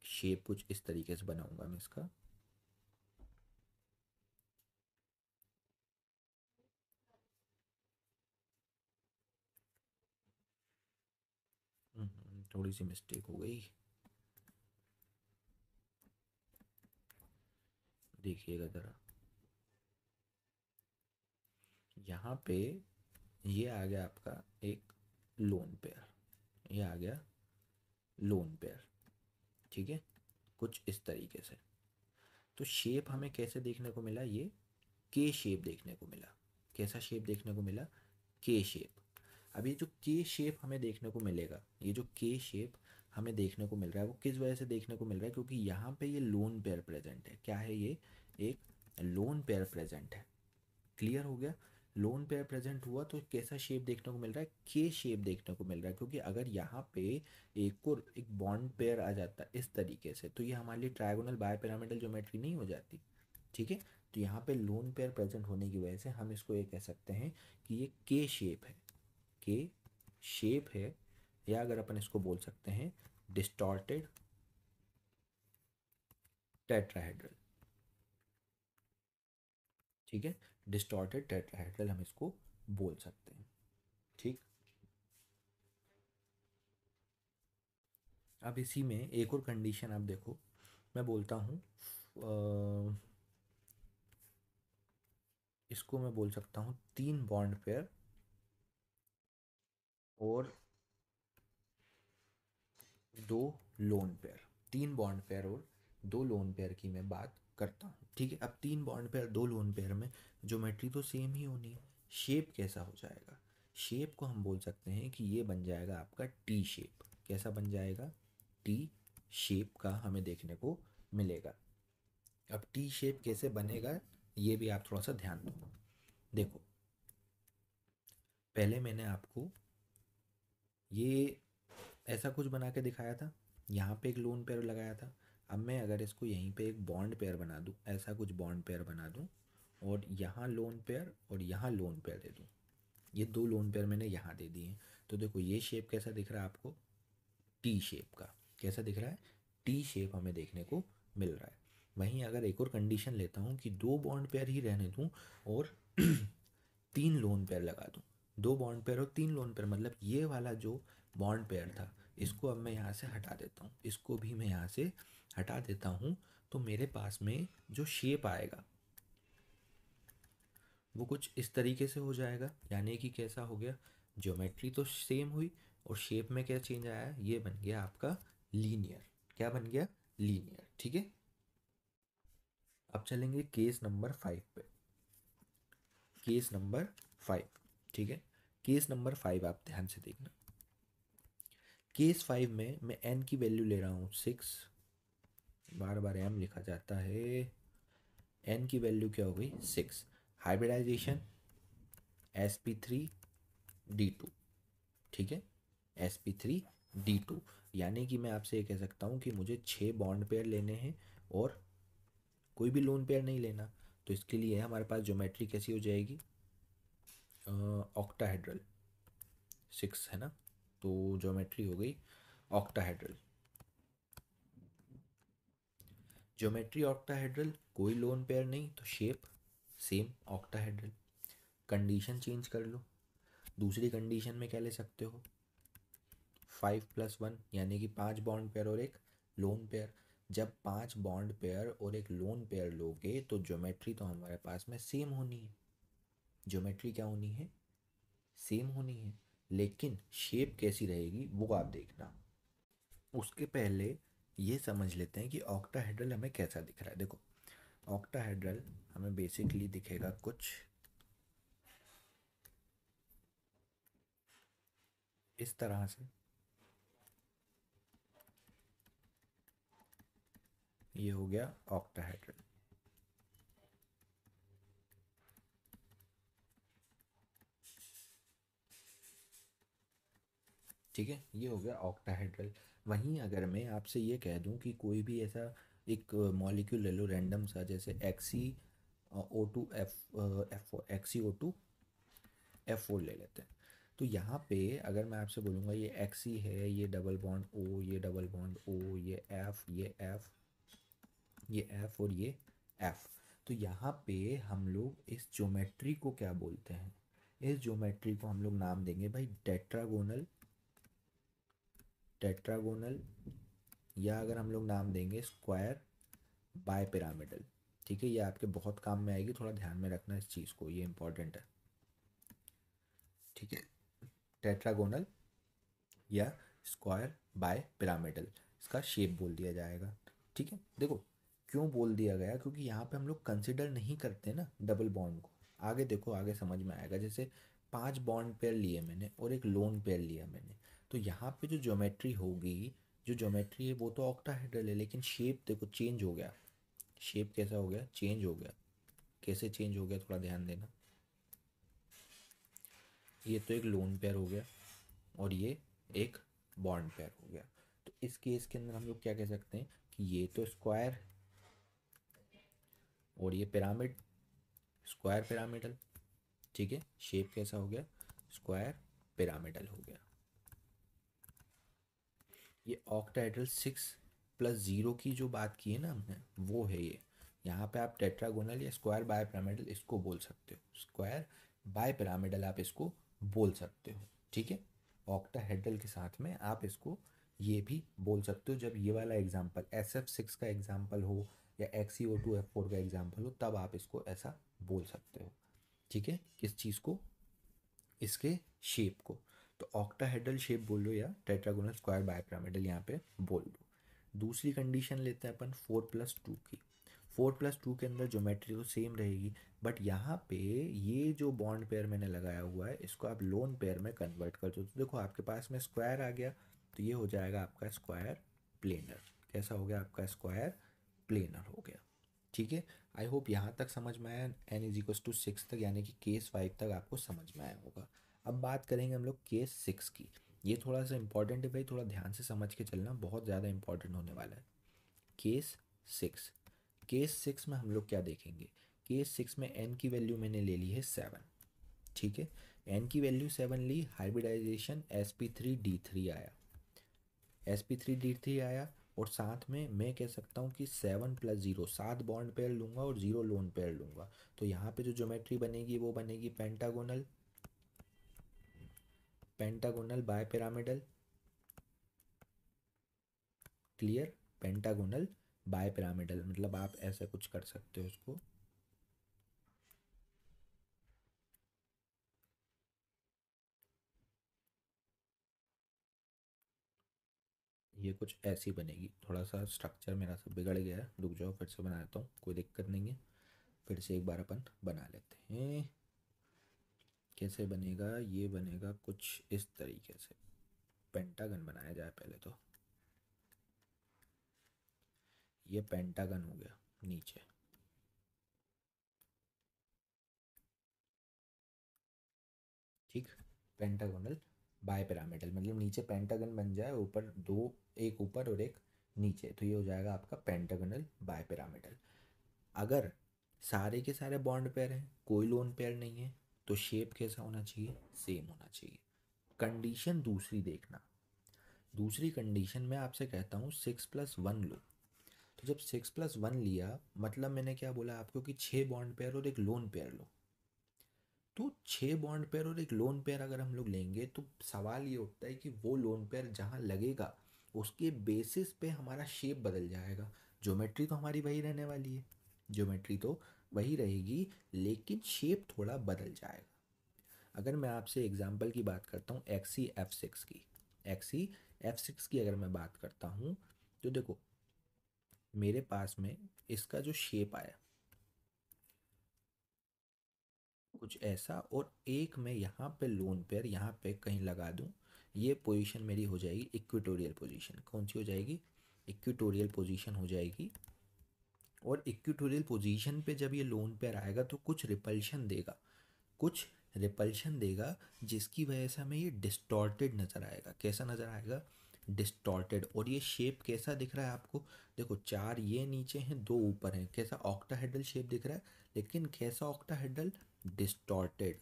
शेप कुछ इस तरीके से बनाऊंगा मैं इसका। थोड़ी सी मिस्टेक हो गई, देखिएगा ज़रा। यहाँ पे ये आ गया आपका एक लोन पेयर, ये आ गया लोन पेयर। ठीक है, कुछ इस तरीके से। तो शेप हमें कैसे देखने को मिला? ये के शेप देखने को मिला। कैसा शेप देखने को मिला? के शेप। अब ये जो के शेप हमें देखने को मिलेगा, ये जो के शेप हमें देखने को मिल रहा है, वो किस वजह से देखने को मिल रहा है? क्योंकि यहाँ पे ये लोन पेयर प्रेजेंट है। क्या है ये? एक लोन पेयर प्रेजेंट है। क्लियर हो गया? लोन पेयर प्रेजेंट हुआ तो कैसा शेप देखने को मिल रहा है? के शेप देखने को मिल रहा है। क्योंकि अगर यहाँ पे एक और एक बॉन्ड पेयर आ जाता इस तरीके से, तो ये हमारे लिए ट्रायगोनल बाय पिरामिडल ज्योमेट्री नहीं हो जाती। ठीक है, तो यहाँ पे लोन पेयर प्रेजेंट होने की वजह से हम इसको ये कह सकते हैं कि ये के शेप है। के शेप है, या अगर अपन इसको बोल सकते हैं डिस्टॉर्टेड टेट्राहेड्रल, ठीक है, डिस्टॉर्टेड टेट्राहेड्रल हम इसको बोल सकते हैं। ठीक, अब इसी में एक और कंडीशन आप देखो, मैं बोलता हूँ इसको मैं बोल सकता हूँ 3 बॉन्ड पेयर और 2 लोन पेयर। 3 बॉन्ड पेयर और 2 लोन पेयर की मैं बात करता हूँ, ठीक है। अब 3 बॉन्ड पेयर 2 लोन पेयर में ज्योमेट्री तो सेम ही होनी है, शेप कैसा हो जाएगा? शेप को हम बोल सकते हैं कि ये बन जाएगा आपका टी शेप। कैसा बन जाएगा? टी शेप का हमें देखने को मिलेगा। अब टी शेप कैसे बनेगा ये भी आप थोड़ा सा ध्यान दो। देखो, पहले मैंने आपको ये ऐसा कुछ बना के दिखाया था, यहाँ पे एक लोन पेयर लगाया था। अब मैं अगर इसको यहीं पे एक बॉन्ड पेयर बना दूँ, ऐसा कुछ बॉन्ड पेयर बना दूँ, और यहाँ लोन पेयर और यहाँ लोन पेयर दे दूँ, ये 2 लोन पेयर मैंने यहाँ दे दिए हैं, तो देखो ये शेप कैसा दिख रहा है आपको? टी शेप का। कैसा दिख रहा है? टी शेप हमें देखने को मिल रहा है। वहीं अगर एक और कंडीशन लेता हूँ कि 2 बॉन्ड पेयर ही रहने दूँ और 3 लोन पेयर लगा दूँ, 2 बॉन्ड पेयर और 3 लोन पेयर, मतलब ये वाला जो बॉन्ड पेयर था इसको अब मैं यहाँ से हटा देता हूँ, इसको भी मैं यहाँ से हटा देता हूँ, तो मेरे पास में जो शेप आएगा वो कुछ इस तरीके से हो जाएगा। यानी कि कैसा हो गया? ज्योमेट्री तो सेम हुई और शेप में क्या चेंज आया? ये बन गया आपका लीनियर। क्या बन गया? लीनियर, ठीक है। अब चलेंगे केस नंबर 5 पे। केस नंबर 5, ठीक है। केस नंबर 5 आप ध्यान से देखना। केस 5 में मैं n की वैल्यू ले रहा हूँ 6, बार बार m लिखा जाता है, n की वैल्यू क्या हो गई? 6। हाइब्रिडाइजेशन sp3d2, ठीक है, sp3d2। यानी कि मैं आपसे ये कह सकता हूँ कि मुझे 6 बॉन्ड पेयर लेने हैं और कोई भी लोन पेयर नहीं लेना। तो इसके लिए हमारे पास ज्योमेट्री कैसी हो जाएगी? ऑक्टाहेड्रल। 6 है ना, तो ज्योमेट्री हो गई ऑक्टाहेड्रल। ज्योमेट्री ऑक्टाहेड्रल, कोई लोन पेयर नहीं तो shape same octahedral. Condition change कर लो, दूसरी कंडीशन में क्या ले सकते हो? 5+1, यानी कि 5 बॉन्ड पेयर और एक लोन पेयर। जब 5 बॉन्ड पेयर और एक लोन पेयर लोगे तो ज्योमेट्री तो हमारे पास में सेम होनी है। ज्योमेट्री क्या होनी है? सेम होनी है, लेकिन शेप कैसी रहेगी वो आप देखना। उसके पहले ये समझ लेते हैं कि ऑक्टाहेड्रल हमें कैसा दिख रहा है। देखो, ऑक्टाहेड्रल हमें बेसिकली दिखेगा कुछ इस तरह से। ये हो गया ऑक्टाहेड्रल, ठीक है, ये हो गया ऑक्टाहेड्रल। वहीं अगर मैं आपसे ये कह दूं कि कोई भी ऐसा एक मॉलिक्यूल ले लो रैंडम सा, जैसे XeO2F4 ले लेते हैं, तो यहाँ पे अगर मैं आपसे बोलूँगा ये Xe है, ये डबल बॉन्ड O, ये डबल बॉन्ड O, ये F और ये F, तो यहाँ पे हम लोग इस ज्योमेट्री को क्या बोलते हैं? इस ज्योमेट्री को हम लोग नाम देंगे भाई टेट्रागोनल। टेट्रागोनल, या अगर हम लोग नाम देंगे स्क्वायर बाय पिरामिडल, ठीक है। ये आपके बहुत काम में आएगी, थोड़ा ध्यान में रखना इस चीज़ को, ये इंपॉर्टेंट है, ठीक है। टेट्रागोनल या स्क्वायर बाय पिरामिडल, इसका शेप बोल दिया जाएगा, ठीक है। देखो क्यों बोल दिया गया, क्योंकि यहाँ पे हम लोग कंसिडर नहीं करते ना डबल बॉन्ड को। आगे देखो, आगे समझ में आएगा। जैसे 5 बॉन्ड पेयर लिए मैंने और एक लोन पेयर लिया मैंने, तो यहाँ पे जो ज्योमेट्री होगी, जो ज्योमेट्री है वो तो ऑक्टाहेड्रल है, लेकिन शेप देखो चेंज हो गया। शेप कैसा हो गया? चेंज हो गया। कैसे चेंज हो गया थोड़ा ध्यान देना। ये तो एक लोन पेयर हो गया और ये एक बॉन्ड पेयर हो गया। तो इस केस के अंदर हम लोग क्या कह सकते हैं कि ये तो स्क्वायर और ये पिरामिड, स्क्वायर पिरामिडल, ठीक है। शेप कैसा हो गया? स्क्वायर पिरामिडल हो गया। ये ऑक्टाहेड्रल 6 प्लस ज़ीरो की जो बात की है ना हमने, वो है ये। यहाँ पे आप टेट्रागोनल या स्क्वायर बाय पिरामिडल इसको बोल सकते हो, स्क्वायर बाय पिरामिडल आप इसको बोल सकते हो, ठीक है। ऑक्टाहेड्रल के साथ में आप इसको ये भी बोल सकते हो। जब ये वाला एग्जाम्पल SF6 का एग्जाम्पल हो या XeO2F4 का एग्जाम्पल हो, तब आप इसको ऐसा बोल सकते हो, ठीक है। किस चीज़ को? इसके शेप को। तो ऑक्टाहेड्रल शेप बोल लो या टेट्रागोनल स्क्वायर बायपिरामिडल यहाँ पे बोल दो। दूसरी कंडीशन लेते हैं अपन 4+2 की। 4+2 के अंदर ज्योमेट्री तो सेम रहेगी, बट यहाँ पे ये जो बॉन्ड पेयर मैंने लगाया हुआ है इसको आप लोन पेयर में कन्वर्ट कर दो। तो देखो आपके पास में स्क्वायर आ गया, तो ये हो जाएगा आपका स्क्वायर प्लेनर। कैसा हो गया आपका? स्क्वायर प्लेनर हो गया, ठीक है। आई होप यहाँ तक समझ में आया। n=6 तक, यानी कि केस 5 तक आपको समझ में आया होगा। अब बात करेंगे हम लोग केस 6 की। ये थोड़ा सा इंपॉर्टेंट है भाई, थोड़ा ध्यान से समझ के चलना, बहुत ज़्यादा इंपॉर्टेंट होने वाला है। केस 6। केस 6 में हम लोग क्या देखेंगे? केस 6 में n की वैल्यू मैंने ले ली है 7, ठीक है। n की वैल्यू 7 ली, हाइब्रिडाइजेशन sp3d3 आया, sp3d3 आया। और साथ में मैं कह सकता हूँ कि 7+0, 7 बॉन्ड पेयर लूँगा और 0 लोन पेयर लूँगा। तो यहाँ पे जो ज्योमेट्री बनेगी वो बनेगी pentagonal, pentagonal bipyramidal. Clear? Pentagonal bipyramidal मतलब आप ऐसा कुछ कर सकते हो उसको। ये कुछ ऐसी बनेगी। थोड़ा सा स्ट्रक्चर मेरा सब बिगड़ गया है, रुक जाओ फिर से बनाता हूँ, कोई दिक्कत नहीं है। फिर से एक बार अपन बना लेते हैं। कैसे बनेगा? ये बनेगा कुछ इस तरीके से। पेंटागन बनाया जाए पहले तो। ये पेंटागन हो गया नीचे, ठीक। पेंटागोनल बाय पिरामिडल मतलब नीचे पेंटागन बन जाए, ऊपर दो, एक ऊपर और एक नीचे, तो ये हो जाएगा आपका पेंटागोनल बाय पिरामिडल। अगर सारे के सारे बॉन्ड पेयर हैं, कोई लोन पेयर नहीं है, तो शेप कैसा होना चाहिए? सेम होना चाहिए। कंडीशन दूसरी देखना। दूसरी कंडीशन में आपसे कहता हूँ 6+1 लो। तो जब 6+1 लिया, मतलब मैंने क्या बोला आपको कि 6 बॉन्ड पेयर और एक लोन पेयर लो। तो 6 बॉन्ड पेयर और एक लोन पेयर अगर हम लोग लेंगे, तो सवाल ये उठता है कि वो लोन पेयर जहाँ लगेगा उसके बेसिस पे हमारा शेप बदल जाएगा। ज्योमेट्री तो हमारी वही रहने वाली है, ज्योमेट्री तो वही रहेगी, लेकिन शेप थोड़ा बदल जाएगा। अगर मैं आपसे एग्जांपल की बात करता हूँ XeF6 की, XeF6 की अगर मैं बात करता हूँ, तो देखो मेरे पास में इसका जो शेप आया कुछ ऐसा, और एक मैं यहाँ पे लोन पेयर यहाँ पे कहीं लगा दूँ, ये पोजीशन मेरी हो जाएगी इक्वेटोरियल पोजीशन। कौन सी हो जाएगी? इक्वेटोरियल पोजीशन हो जाएगी। और इक्वेटोरियल पोजीशन पे जब ये लोन पेयर आएगा तो कुछ रिपल्शन देगा, कुछ रिपल्शन देगा, जिसकी वजह से हमें ये डिस्टॉर्टेड नज़र आएगा। कैसा नज़र आएगा? डिस्टॉर्टेड। और ये शेप कैसा दिख रहा है आपको? देखो 4 ये नीचे हैं, 2 ऊपर हैं, कैसा ऑक्टाहेड्रल शेप दिख रहा है। लेकिन कैसा ऑक्टाहेड्रल? डिस्टॉर्टेड।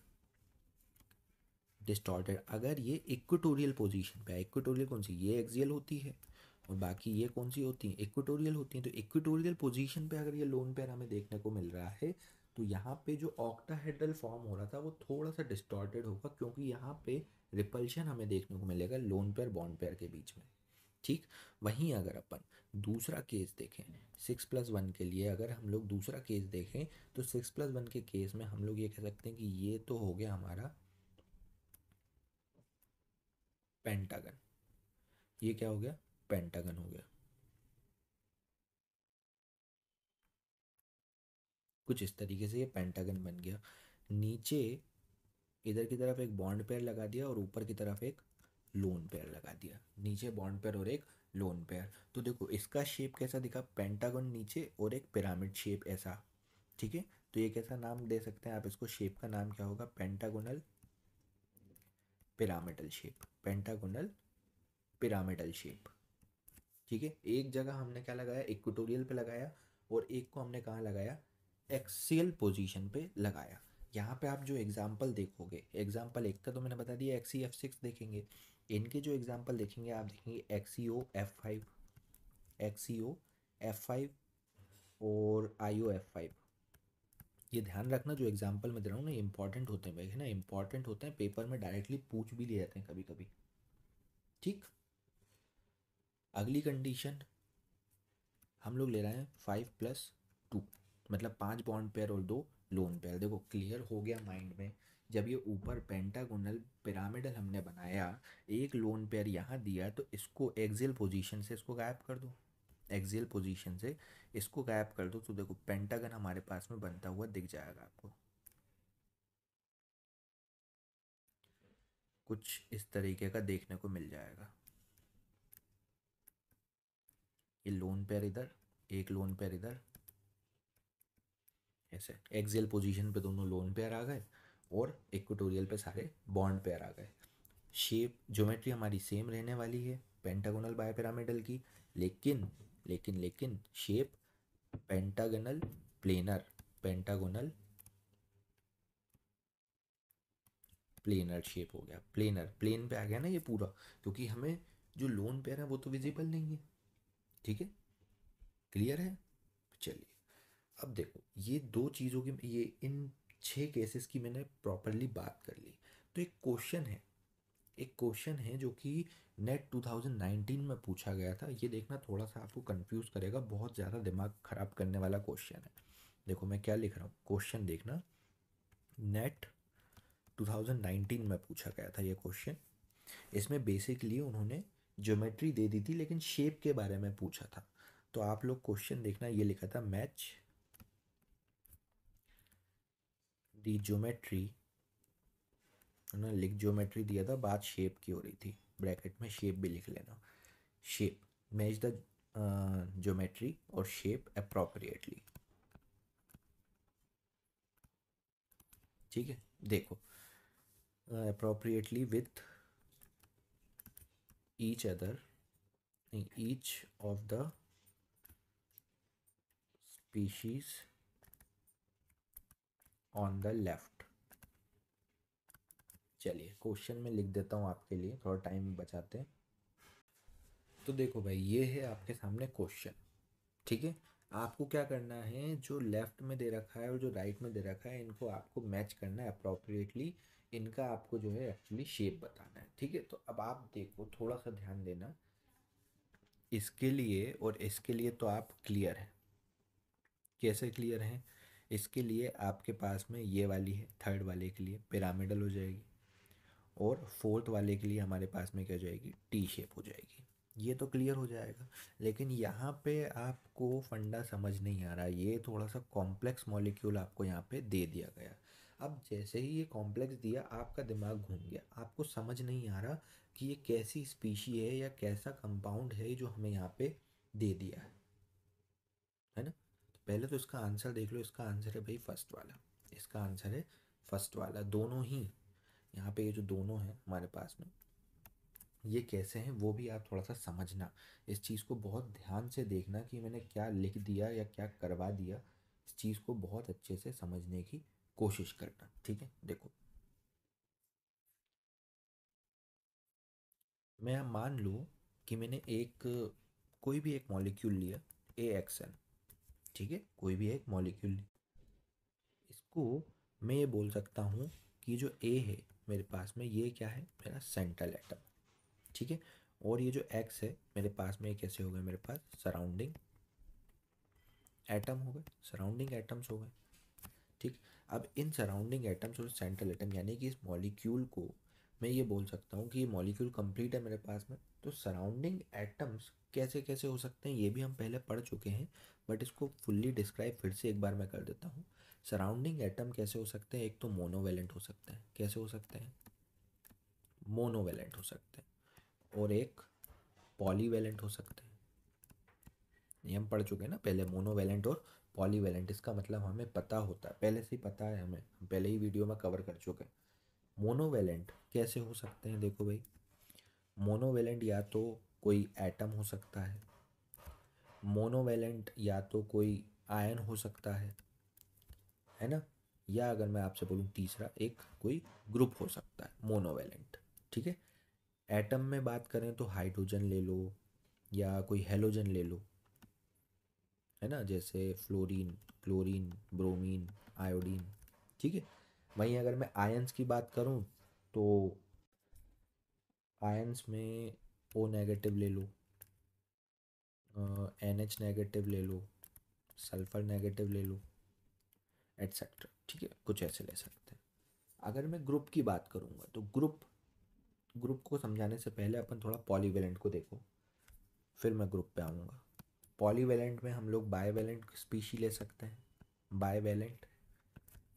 डिस्टॉर्टेड। अगर ये इक्वेटोरियल पोजीशन पे है, इक्वेटोरियल कौन सी? ये एक्सियल होती है, और बाकी ये कौन सी होती हैं? इक्वेटोरियल होती हैं। तो इक्वेटोरियल पोजीशन पे अगर ये लोन पेयर हमें देखने को मिल रहा है, तो यहाँ पे जो ऑक्टाहेड्रल फॉर्म हो रहा था वो थोड़ा सा डिस्टॉर्टेड होगा, क्योंकि यहाँ पे रिपल्शन हमें देखने को मिलेगा लोन पेयर बॉन्ड पेयर के बीच में, ठीक। वहीं अगर अपन दूसरा केस देखें 6+1 के लिए, अगर हम लोग दूसरा केस देखें, तो 6+1 के केस में हम लोग ये कह सकते हैं कि ये तो हो गया हमारा पेंटागन। ये क्या हो गया? पेंटागन हो गया। कुछ इस तरीके से ये पेंटागन बन गया। नीचे इधर की तरफ एक बॉन्ड पेयर लगा दिया और ऊपर की तरफ एक लोन पेयर लगा दिया। नीचे बॉन्ड पेयर और एक लोन पेयर। तो देखो इसका शेप कैसा दिखा? पेंटागन नीचे और एक पिरामिड शेप ऐसा, ठीक है। तो ये कैसा नाम दे सकते हैं आप इसको? शेप का नाम क्या होगा? Pentagonal pyramidal shape. Pentagonal pyramidal shape, ठीक है। एक जगह हमने क्या लगाया? इक्वेटोरियल पे लगाया, और एक को हमने कहाँ लगाया? एक्सियल पोजीशन पे लगाया। यहाँ पे आप जो एग्जाम्पल देखोगे, एग्जाम्पल एक का तो मैंने बता दिया XeF6 देखेंगे, इनके जो एग्जाम्पल देखेंगे आप देखेंगे XeO F5, HCO F5 और IOF5। ये ध्यान रखना, जो एग्जांपल मैं दे रहा हूँ ना, ये इंपॉर्टेंट होते हैं भाई, है ना, इंपॉर्टेंट होते हैं, पेपर में डायरेक्टली पूछ भी लिए जाते हैं कभी कभी। ठीक। अगली कंडीशन हम लोग ले रहे हैं 5+2, मतलब 5 बॉन्ड पेयर और 2 लोन पेयर। देखो क्लियर हो गया माइंड में। जब ये ऊपर पेंटागोनल पिरामिडल हमने बनाया, एक लोन पेयर यहाँ दिया, तो इसको एक्सियल पोजीशन से इसको गायब कर दो, एक्सियल पोजीशन से इसको गायब कर दो, तो देखो पेंटागन हमारे पास में बनता हुआ दिख जाएगा आपको, कुछ इस तरीके का देखने को मिल जाएगा। ये लोन पेयर इधर, एक लोन पेयर इधर, ऐसे एक्सियल पोजीशन पे दोनों लोन पेयर आ गए और इक्वेटोरियल पे सारे बॉन्ड पेयर आ गए। शेप ज्योमेट्री हमारी सेम रहने वाली है पेंटागोनल बायपिरामिडल की, लेकिन लेकिन shape pentagonal planar, pentagonal planar shape हो गया, प्लेनर प्लेन पे आ गया ना ये पूरा, क्योंकि हमें जो लोन पेयर है वो तो विजिबल नहीं है। ठीक है, क्लियर है। चलिए अब देखो, ये दो चीज़ों की, ये इन 6 केसेस की मैंने प्रॉपरली बात कर ली। तो एक क्वेश्चन है, एक क्वेश्चन है जो कि नेट 2019 में पूछा गया था। ये देखना, थोड़ा सा आपको कंफ्यूज करेगा, बहुत ज़्यादा दिमाग ख़राब करने वाला क्वेश्चन है। देखो मैं क्या लिख रहा हूँ, क्वेश्चन देखना, नेट 2019 में पूछा गया था ये क्वेश्चन। इसमें बेसिकली उन्होंने ज्योमेट्री दे दी थी, लेकिन शेप के बारे में पूछा था। तो आप लोग क्वेश्चन देखना, ये लिखा था मैच दी ज्योमेट्री, उन्होंने लिख ज्योमेट्री दिया था, बात शेप की हो रही थी, ब्रैकेट में शेप भी लिख लेना। शेप, मैच द ज्योमेट्री और शेप अप्रोप्रिएटली। ठीक है, देखो appropriately with each other, each of the species on the left. चलिए क्वेश्चन में लिख देता हूँ आपके लिए, थोड़ा टाइम बचाते हैं। तो देखो भाई, ये है आपके सामने क्वेश्चन। ठीक है, आपको क्या करना है, जो लेफ्ट में दे रखा है और जो राइट में दे रखा है, इनको आपको मैच करना है अप्रोप्रिएटली, इनका आपको जो है एक्चुअली शेप बताना है। ठीक है, तो अब आप देखो, थोड़ा सा ध्यान देना, इसके लिए और इसके लिए तो आप क्लियर हैं। कैसे क्लियर हैं? इसके लिए आपके पास में ये वाली है, थर्ड वाले के लिए पिरामिडल हो जाएगी, और फोर्थ वाले के लिए हमारे पास में क्या हो जाएगी, टी शेप हो जाएगी। ये तो क्लियर हो जाएगा। लेकिन यहाँ पे आपको फंडा समझ नहीं आ रहा, ये थोड़ा सा कॉम्प्लेक्स मॉलिक्यूल आपको यहाँ पे दे दिया गया। अब जैसे ही ये कॉम्प्लेक्स दिया, आपका दिमाग घूम गया, आपको समझ नहीं आ रहा कि ये कैसी स्पीशी है या कैसा कंपाउंड है जो हमें यहाँ पे दे दिया है ना। तो पहले तो इसका आंसर देख लो, इसका आंसर है भाई फर्स्ट वाला, इसका आंसर है फर्स्ट वाला। दोनों ही यहाँ पे, ये जो दोनों हैं हमारे पास में, ये कैसे हैं वो भी आप थोड़ा सा समझना, इस चीज़ को बहुत ध्यान से देखना कि मैंने क्या लिख दिया या क्या करवा दिया, इस चीज़ को बहुत अच्छे से समझने की कोशिश करना। ठीक है, देखो मैं अब मान लूँ कि मैंने एक, कोई भी एक मॉलिक्यूल लिया, AXN। ठीक है, कोई भी एक मॉलिक्यूल, इसको मैं ये बोल सकता हूँ कि जो A है मेरे पास में, ये क्या है, मेरा सेंट्रल एटम। ठीक है, और ये जो X है मेरे पास में, ये कैसे हो गए मेरे पास, सराउंडिंग एटम हो गए, सराउंडिंग एटम्स हो गए। ठीक, अब इन सराउंडिंग एटम्स और सेंट्रल एटम, यानी कि इस मॉलिक्यूल को मैं ये बोल सकता हूँ कि ये मॉलिक्यूल कंप्लीट है मेरे पास में। तो सराउंडिंग एटम्स कैसे कैसे हो सकते हैं, ये भी हम पहले पढ़ चुके हैं, बट इसको फुल्ली डिस्क्राइब फिर से एक बार मैं कर देता हूँ। सराउंडिंग एटम कैसे हो सकते हैं, एक तो मोनोवेलेंट हो सकते हैं, कैसे हो सकते हैं, मोनोवेलेंट हो सकते हैं, और एक पॉलीवेलेंट हो सकते हैं। ये हम पढ़ चुके हैं ना पहले, मोनोवेलेंट और पॉलीवेलेंट, इसका मतलब हमें पता होता है, पहले से ही पता है हमें, हम पहले ही वीडियो में कवर कर चुके हैं। मोनोवेलेंट कैसे हो सकते हैं, देखो भाई, मोनोवेलेंट या तो कोई एटम हो सकता है, मोनोवेलेंट या तो कोई आयन हो सकता है ना, या अगर मैं आपसे बोलूँ तीसरा, एक कोई ग्रुप हो सकता है मोनोवेलेंट। ठीक है, एटम में बात करें तो हाइड्रोजन ले लो या कोई हेलोजन ले लो, है ना, जैसे फ्लोरीन, क्लोरीन, ब्रोमीन, आयोडीन। ठीक है। वहीं अगर मैं आयंस की बात करूँ तो आयंस में ओ नेगेटिव ले लो, NH नेगेटिव ले लो, सल्फर नेगेटिव ले लो, एट्सेट्रा। ठीक है, कुछ ऐसे ले सकते हैं। अगर मैं ग्रुप की बात करूँगा तो ग्रुप ग्रुप को समझाने से पहले अपन थोड़ा पॉलीवेलेंट को देखो, फिर मैं ग्रुप पे आऊँगा। पॉलीवेलेंट में हम लोग बाईवेलेंट स्पीशी ले सकते हैं, बाईवेलेंट,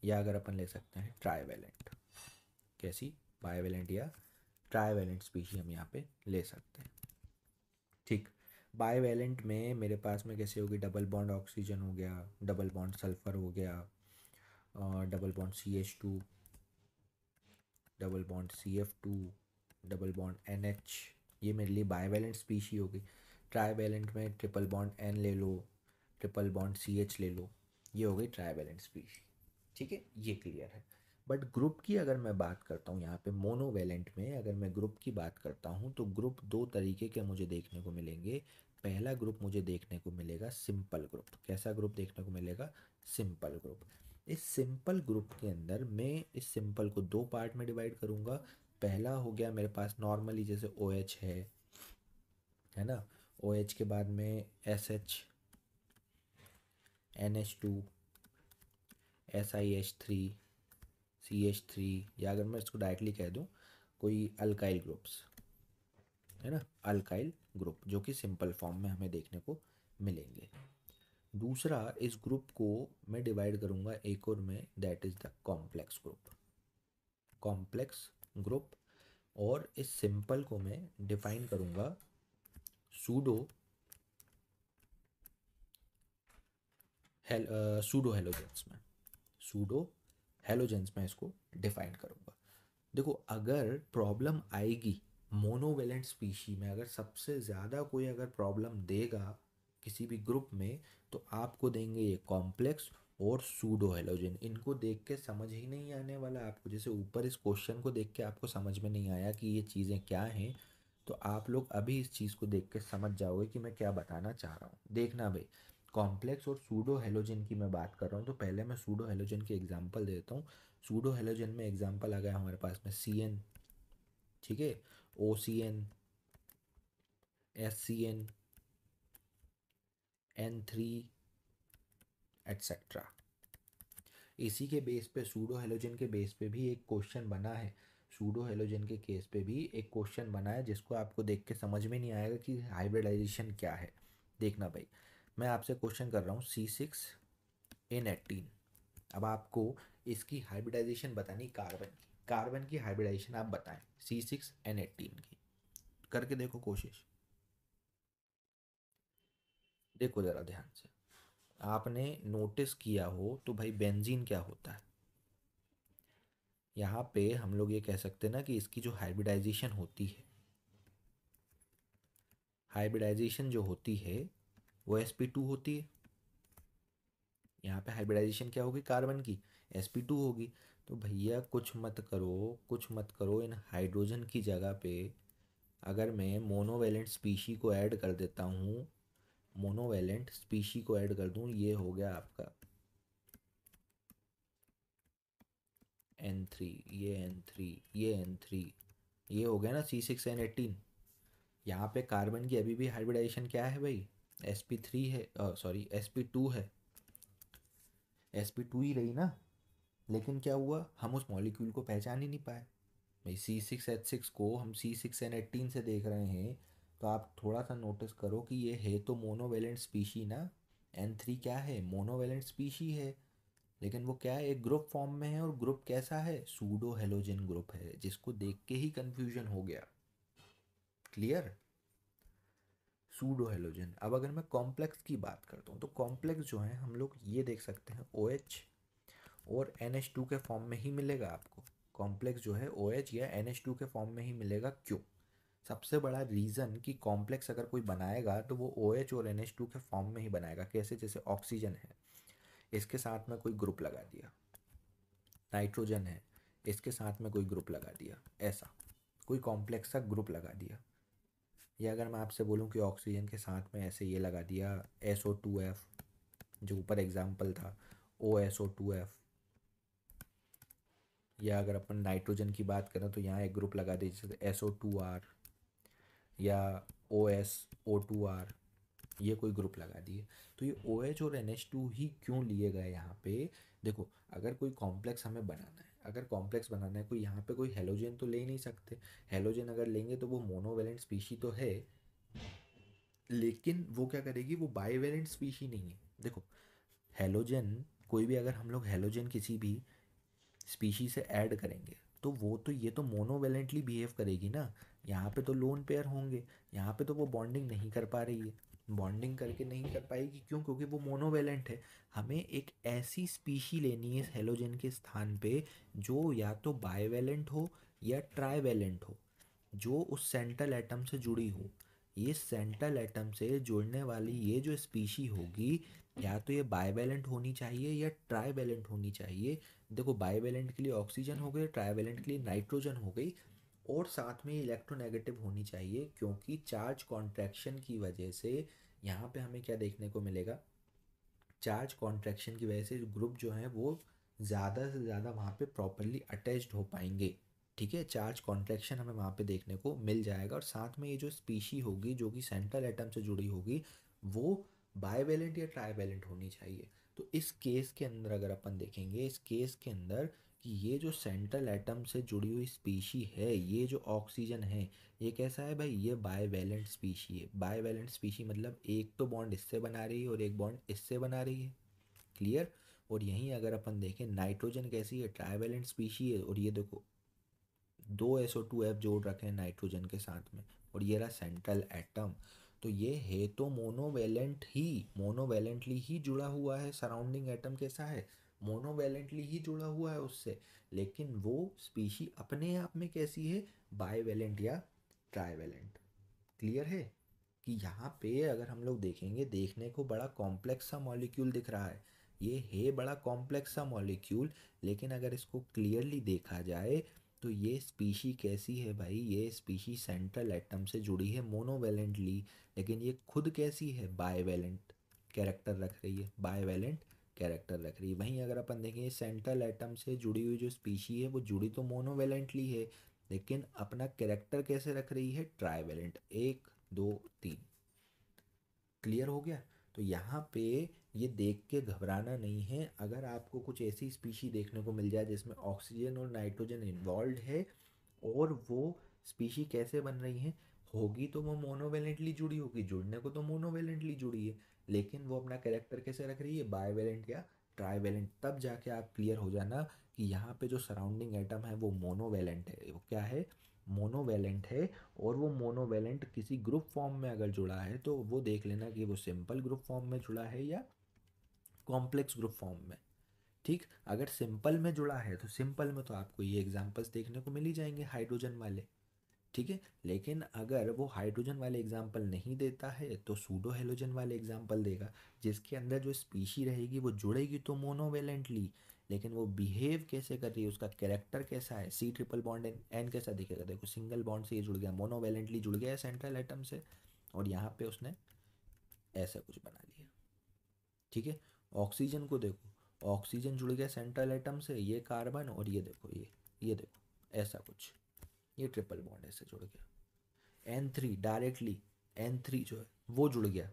या अगर अपन ले सकते हैं ट्राईवेलेंट। कैसी? बाईवेलेंट या ट्राईवेलेंट स्पीशी हम यहाँ पे ले सकते हैं। ठीक। बाईवेलेंट में मेरे पास में कैसे होगी, डबल बॉन्ड ऑक्सीजन हो गया, डबल बॉन्ड सल्फर हो गया, double bond CH2, double bond CF2, double bond NH। ये मेरे लिए बाईवेलेंट स्पीशी होगी। ट्राईवेलेंट में ट्रिपल बॉन्ड N ले लो, ट्रिपल बॉन्ड CH ले लो, ये हो गई ट्राईवेलेंट स्पीशी। ठीक है, ये क्लियर है। बट ग्रुप की अगर मैं बात करता हूँ यहाँ पे मोनोवेलेंट में, अगर मैं ग्रुप की बात करता हूँ तो ग्रुप दो तरीके के मुझे देखने को मिलेंगे। पहला ग्रुप मुझे देखने को मिलेगा सिंपल ग्रुप। कैसा ग्रुप देखने को मिलेगा? Simple group. इस सिंपल ग्रुप के अंदर मैं इस सिंपल को दो पार्ट में डिवाइड करूँगा। पहला हो गया मेरे पास नॉर्मली जैसे OH है ना, OH के बाद में SH, NH2, SiH3, CH3, या अगर मैं इसको डायरेक्टली कह दूँ कोई अल्काइल ग्रुप्स, है ना, अल्काइल ग्रुप जो कि सिंपल फॉर्म में हमें देखने को मिलेंगे। दूसरा, इस ग्रुप को मैं डिवाइड करूँगा एक और में, that is the complex group. Complex group. और इस सिंपल को मैं डिफाइन करूँगा सूडो सूडो हेलोजेंस में। सूडो हेलोजेंस में इसको डिफाइन करूँगा। देखो, अगर प्रॉब्लम आएगी मोनोवेलेंट स्पीशी में, अगर सबसे ज़्यादा कोई अगर प्रॉब्लम देगा किसी भी ग्रुप में, तो आपको देंगे ये कॉम्प्लेक्स और सूडो हेलोजन। इनको देख के समझ ही नहीं आने वाला आपको। जैसे ऊपर इस क्वेश्चन को देख के आपको समझ में नहीं आया कि ये चीज़ें क्या हैं, तो आप लोग अभी इस चीज़ को देख के समझ जाओगे कि मैं क्या बताना चाह रहा हूँ। देखना भाई, कॉम्प्लेक्स और सूडो हेलोजन की मैं बात कर रहा हूँ, तो पहले मैं सूडो हेलोजन की एग्जांपल देता हूँ। सूडो हेलोजन में एग्जांपल आ गया हमारे पास में CN, ठीक है, OCN, SCN, N3, एट्सेट्रा। इसी के बेस पे सूडो हेलोजन के बेस पे भी एक क्वेश्चन बना है। सूडो हेलोजन के केस पे भी एक क्वेश्चन बना है जिसको आपको देख के समझ में नहीं आएगा कि हाइब्रिडाइजेशन क्या है। देखना भाई, मैं आपसे क्वेश्चन कर रहा हूँ C6N18। अब आपको इसकी हाइब्रिडाइजेशन बतानी, कार्बन की हाइब्रिडाइजेशन आप बताएं C6N18 की। करके देखो कोशिश, देखो ज़रा ध्यान से। आपने नोटिस किया हो तो भाई बेंजीन क्या होता है? यहाँ पे हम लोग ये कह सकते हैं ना कि इसकी जो हाइब्रिडाइजेशन होती है, हाइब्रिडाइजेशन जो होती है वो sp2 होती है। यहाँ पे हाइब्रिडाइजेशन क्या होगी कार्बन की? sp2 होगी। तो भैया कुछ मत करो, कुछ मत करो, इन हाइड्रोजन की जगह पे अगर मैं मोनोवेलेंट स्पीशी को ऐड कर देता हूँ, मोनोवेलेंट स्पीशी को ऐड कर दूँ, ये हो गया आपका N3, ये N3, ये N3, ये हो गया ना C6N18। यहाँ पे कार्बन की अभी भी हाइब्रिडाइजेशन क्या है भाई? sp3 है, सॉरी sp2 है, sp2 ही रही ना। लेकिन क्या हुआ, हम उस मॉलिक्यूल को पहचान ही नहीं पाए भाई। C6H6 को हम C6N18 से देख रहे हैं, तो आप थोड़ा सा नोटिस करो कि ये है तो मोनोवेलेंट स्पीशी ना। N3 क्या है? मोनोवेलेंट स्पीशी है, लेकिन वो क्या है, एक ग्रुप फॉर्म में है। और ग्रुप कैसा है? सूडो हेलोजन ग्रुप है, जिसको देख के ही कंफ्यूजन हो गया। क्लियर? Pseudo halogen. अब अगर मैं कॉम्प्लेक्स की बात करता हूँ तो कॉम्प्लेक्स जो है हम लोग ये देख सकते हैं OH और NH2 के फॉर्म में ही मिलेगा आपको। कॉम्प्लेक्स जो है OH या NH2 के फॉर्म में ही मिलेगा। क्यों? सबसे बड़ा रीज़न कि कॉम्प्लेक्स अगर कोई बनाएगा तो वो OH और NH2 के फॉर्म में ही बनाएगा। कैसे? जैसे ऑक्सीजन है, इसके साथ में कोई ग्रुप लगा दिया, नाइट्रोजन है, इसके साथ में कोई ग्रुप लगा दिया, ऐसा कोई कॉम्प्लेक्स सा ग्रुप लगा दिया। या अगर मैं आपसे बोलूं कि ऑक्सीजन के साथ में ऐसे ये लगा दिया SO2F, जो ऊपर एग्जाम्पल था OSO2F, या अगर अपन नाइट्रोजन की बात करें तो यहाँ एक ग्रुप लगा दीजिए जैसे SO2R या OSO2R, ये कोई ग्रुप लगा दिए। तो ये OH और NH2 ही क्यों लिए गए यहाँ पे? देखो, अगर कोई कॉम्प्लेक्स हमें बनाना है, अगर कॉम्प्लेक्स बनाना है कोई, यहाँ पे कोई हेलोजन तो ले ही नहीं सकते। हेलोजन अगर लेंगे तो वो मोनोवेलेंट स्पीशी तो है, लेकिन वो क्या करेगी, वो बाईवेलेंट स्पीशी नहीं है। देखो, हेलोजन कोई भी, अगर हम लोग हेलोजन किसी भी स्पीशी से ऐड करेंगे तो वो तो, ये तो मोनोवेलेंटली बिहेव करेगी ना। यहाँ पे तो लोन पेयर होंगे, यहाँ पे तो वो बॉन्डिंग नहीं कर पा रही है, बॉन्डिंग करके नहीं कर पाएगी। क्यों? क्योंकि वो मोनोवेलेंट है। हमें एक ऐसी स्पीशी लेनी है हेलोजन के स्थान पे जो या तो बाईवेलेंट हो या ट्राईवेलेंट हो, जो उस सेंट्रल एटम से जुड़ी हो। ये सेंट्रल एटम से जुड़ने वाली ये जो स्पीशी होगी, या तो ये बाईवेलेंट होनी चाहिए या ट्राईवेलेंट होनी चाहिए। देखो, बाईवेलेंट के लिए ऑक्सीजन हो गई, ट्राईवेलेंट के लिए नाइट्रोजन हो गई, और साथ में इलेक्ट्रोनेगेटिव होनी चाहिए, क्योंकि चार्ज कॉन्ट्रैक्शन की वजह से यहाँ पे हमें क्या देखने को मिलेगा, चार्ज कॉन्ट्रैक्शन की वजह से ग्रुप जो है वो ज़्यादा से ज़्यादा वहाँ पे प्रॉपरली अटैच्ड हो पाएंगे। ठीक है, चार्ज कॉन्ट्रैक्शन हमें वहाँ पे देखने को मिल जाएगा, और साथ में ये जो स्पीशी होगी जो कि सेंट्रल एटम से जुड़ी होगी, वो बाईवेलेंट या ट्राईवेलेंट होनी चाहिए। तो इस केस के अंदर अगर अपन देखेंगे, इस केस के अंदर कि ये जो सेंट्रल एटम से जुड़ी हुई स्पीशी है, ये जो ऑक्सीजन है, ये कैसा है भाई, ये बाईवेलेंट स्पीशी है। बाईवेलेंट स्पीशी मतलब एक तो बॉन्ड इससे बना रही है और एक बॉन्ड इससे बना रही है। क्लियर? और यहीं अगर अपन देखें नाइट्रोजन कैसी है, ट्राईवेलेंट स्पीशी है, और ये देखो 2SO2F जोड़ रखे हैं नाइट्रोजन के साथ में, और ये रहा सेंट्रल एटम। तो ये है तो मोनोवेलेंट ही, मोनोवेलेंटली ही जुड़ा हुआ है। सराउंडिंग एटम कैसा है, मोनोवेलेंटली ही जुड़ा हुआ है उससे, लेकिन वो स्पीशी अपने आप में कैसी है, बाईवेलेंट या ट्राईवेलेंट। क्लियर है? कि यहाँ पे अगर हम लोग देखेंगे, देखने को बड़ा कॉम्प्लेक्स सा मॉलिक्यूल दिख रहा है, ये है बड़ा कॉम्प्लेक्स सा मॉलिक्यूल, लेकिन अगर इसको क्लियरली देखा जाए तो ये स्पीशी कैसी है भाई, ये स्पीशी सेंट्रल एटम से जुड़ी है मोनोवेलेंटली, लेकिन ये खुद कैसी है, बाईवेलेंट कैरेक्टर रख रही है, बाईवेलेंट कैरेक्टर रख रही है। वहीं अगर अपन देखें सेंट्रल एटम से जुड़ी हुई जो स्पीशी है वो जुड़ी तो मोनोवेलेंटली है, लेकिन अपना कैरेक्टर कैसे रख रही है, ट्राईवेलेंट, 1 2 3। क्लियर हो गया? तो यहाँ पे ये देख के घबराना नहीं है। अगर आपको कुछ ऐसी स्पीशी देखने को मिल जाए जिसमें ऑक्सीजन और नाइट्रोजन इन्वॉल्व है, और वो स्पीशी कैसे बन रही है, होगी तो वो मोनोवेलेंटली जुड़ी होगी, जुड़ने को तो मोनोवेलेंटली जुड़ी है, लेकिन वो अपना कैरेक्टर कैसे रख रही है, बाईवेलेंट या ट्राईवेलेंट। तब जाके आप क्लियर हो जाना कि यहाँ पे जो सराउंडिंग एटम है वो मोनोवेलेंट है, वो क्या है, मोनोवेलेंट है। और वो मोनोवेलेंट किसी ग्रुप फॉर्म में अगर जुड़ा है तो वो देख लेना कि वो सिंपल ग्रुप फॉर्म में जुड़ा है या कॉम्प्लेक्स ग्रुप फॉर्म में। ठीक, अगर सिंपल में जुड़ा है तो सिंपल में तो आपको ये एग्जांपल्स देखने को मिल ही जाएंगे हाइड्रोजन वाले। ठीक है, लेकिन अगर वो हाइड्रोजन वाले एग्जाम्पल नहीं देता है तो सूडो हेलोजन वाले एग्जाम्पल देगा, जिसके अंदर जो स्पीशी रहेगी वो जुड़ेगी तो मोनोवेलेंटली, लेकिन वो बिहेव कैसे कर रही है, उसका कैरेक्टर कैसा है, C ट्रिपल बॉन्ड एन कैसा दिखेगा, देखो सिंगल बॉन्ड से ये जुड़ गया, मोनोवेलेंटली जुड़ गया है सेंट्रल एटम से, और यहाँ पे उसने ऐसा कुछ बना लिया। ठीक है, ऑक्सीजन को देखो, ऑक्सीजन जुड़ गया सेंट्रल एटम से, ये कार्बन, और ये देखो, ये देखो ऐसा कुछ, ये ट्रिपल बॉन्ड ऐसे जुड़ गया। N3 डायरेक्टली, N3 जो है वो जुड़ गया।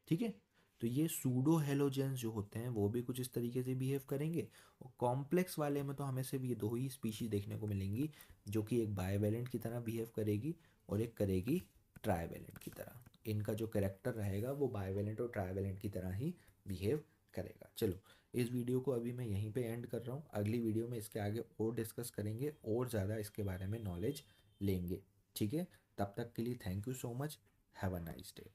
ठीक है, तो ये सूडो हेलोजेंस जो होते हैं वो भी कुछ इस तरीके से बिहेव करेंगे। और कॉम्प्लेक्स वाले में तो हमें सिर्फ ये दो ही स्पीशीज देखने को मिलेंगी, जो कि एक बाईवेलेंट की तरह बिहेव करेगी और एक करेगी ट्राईवेलेंट की तरह। इनका जो करेक्टर रहेगा वो बाईवेलेंट और ट्राईवेलेंट की तरह ही बिहेव करेगा। चलो, इस वीडियो को अभी मैं यहीं पे एंड कर रहा हूँ, अगली वीडियो में इसके आगे और डिस्कस करेंगे और ज़्यादा इसके बारे में नॉलेज लेंगे। ठीक है, तब तक के लिए thank you so much, have a nice day.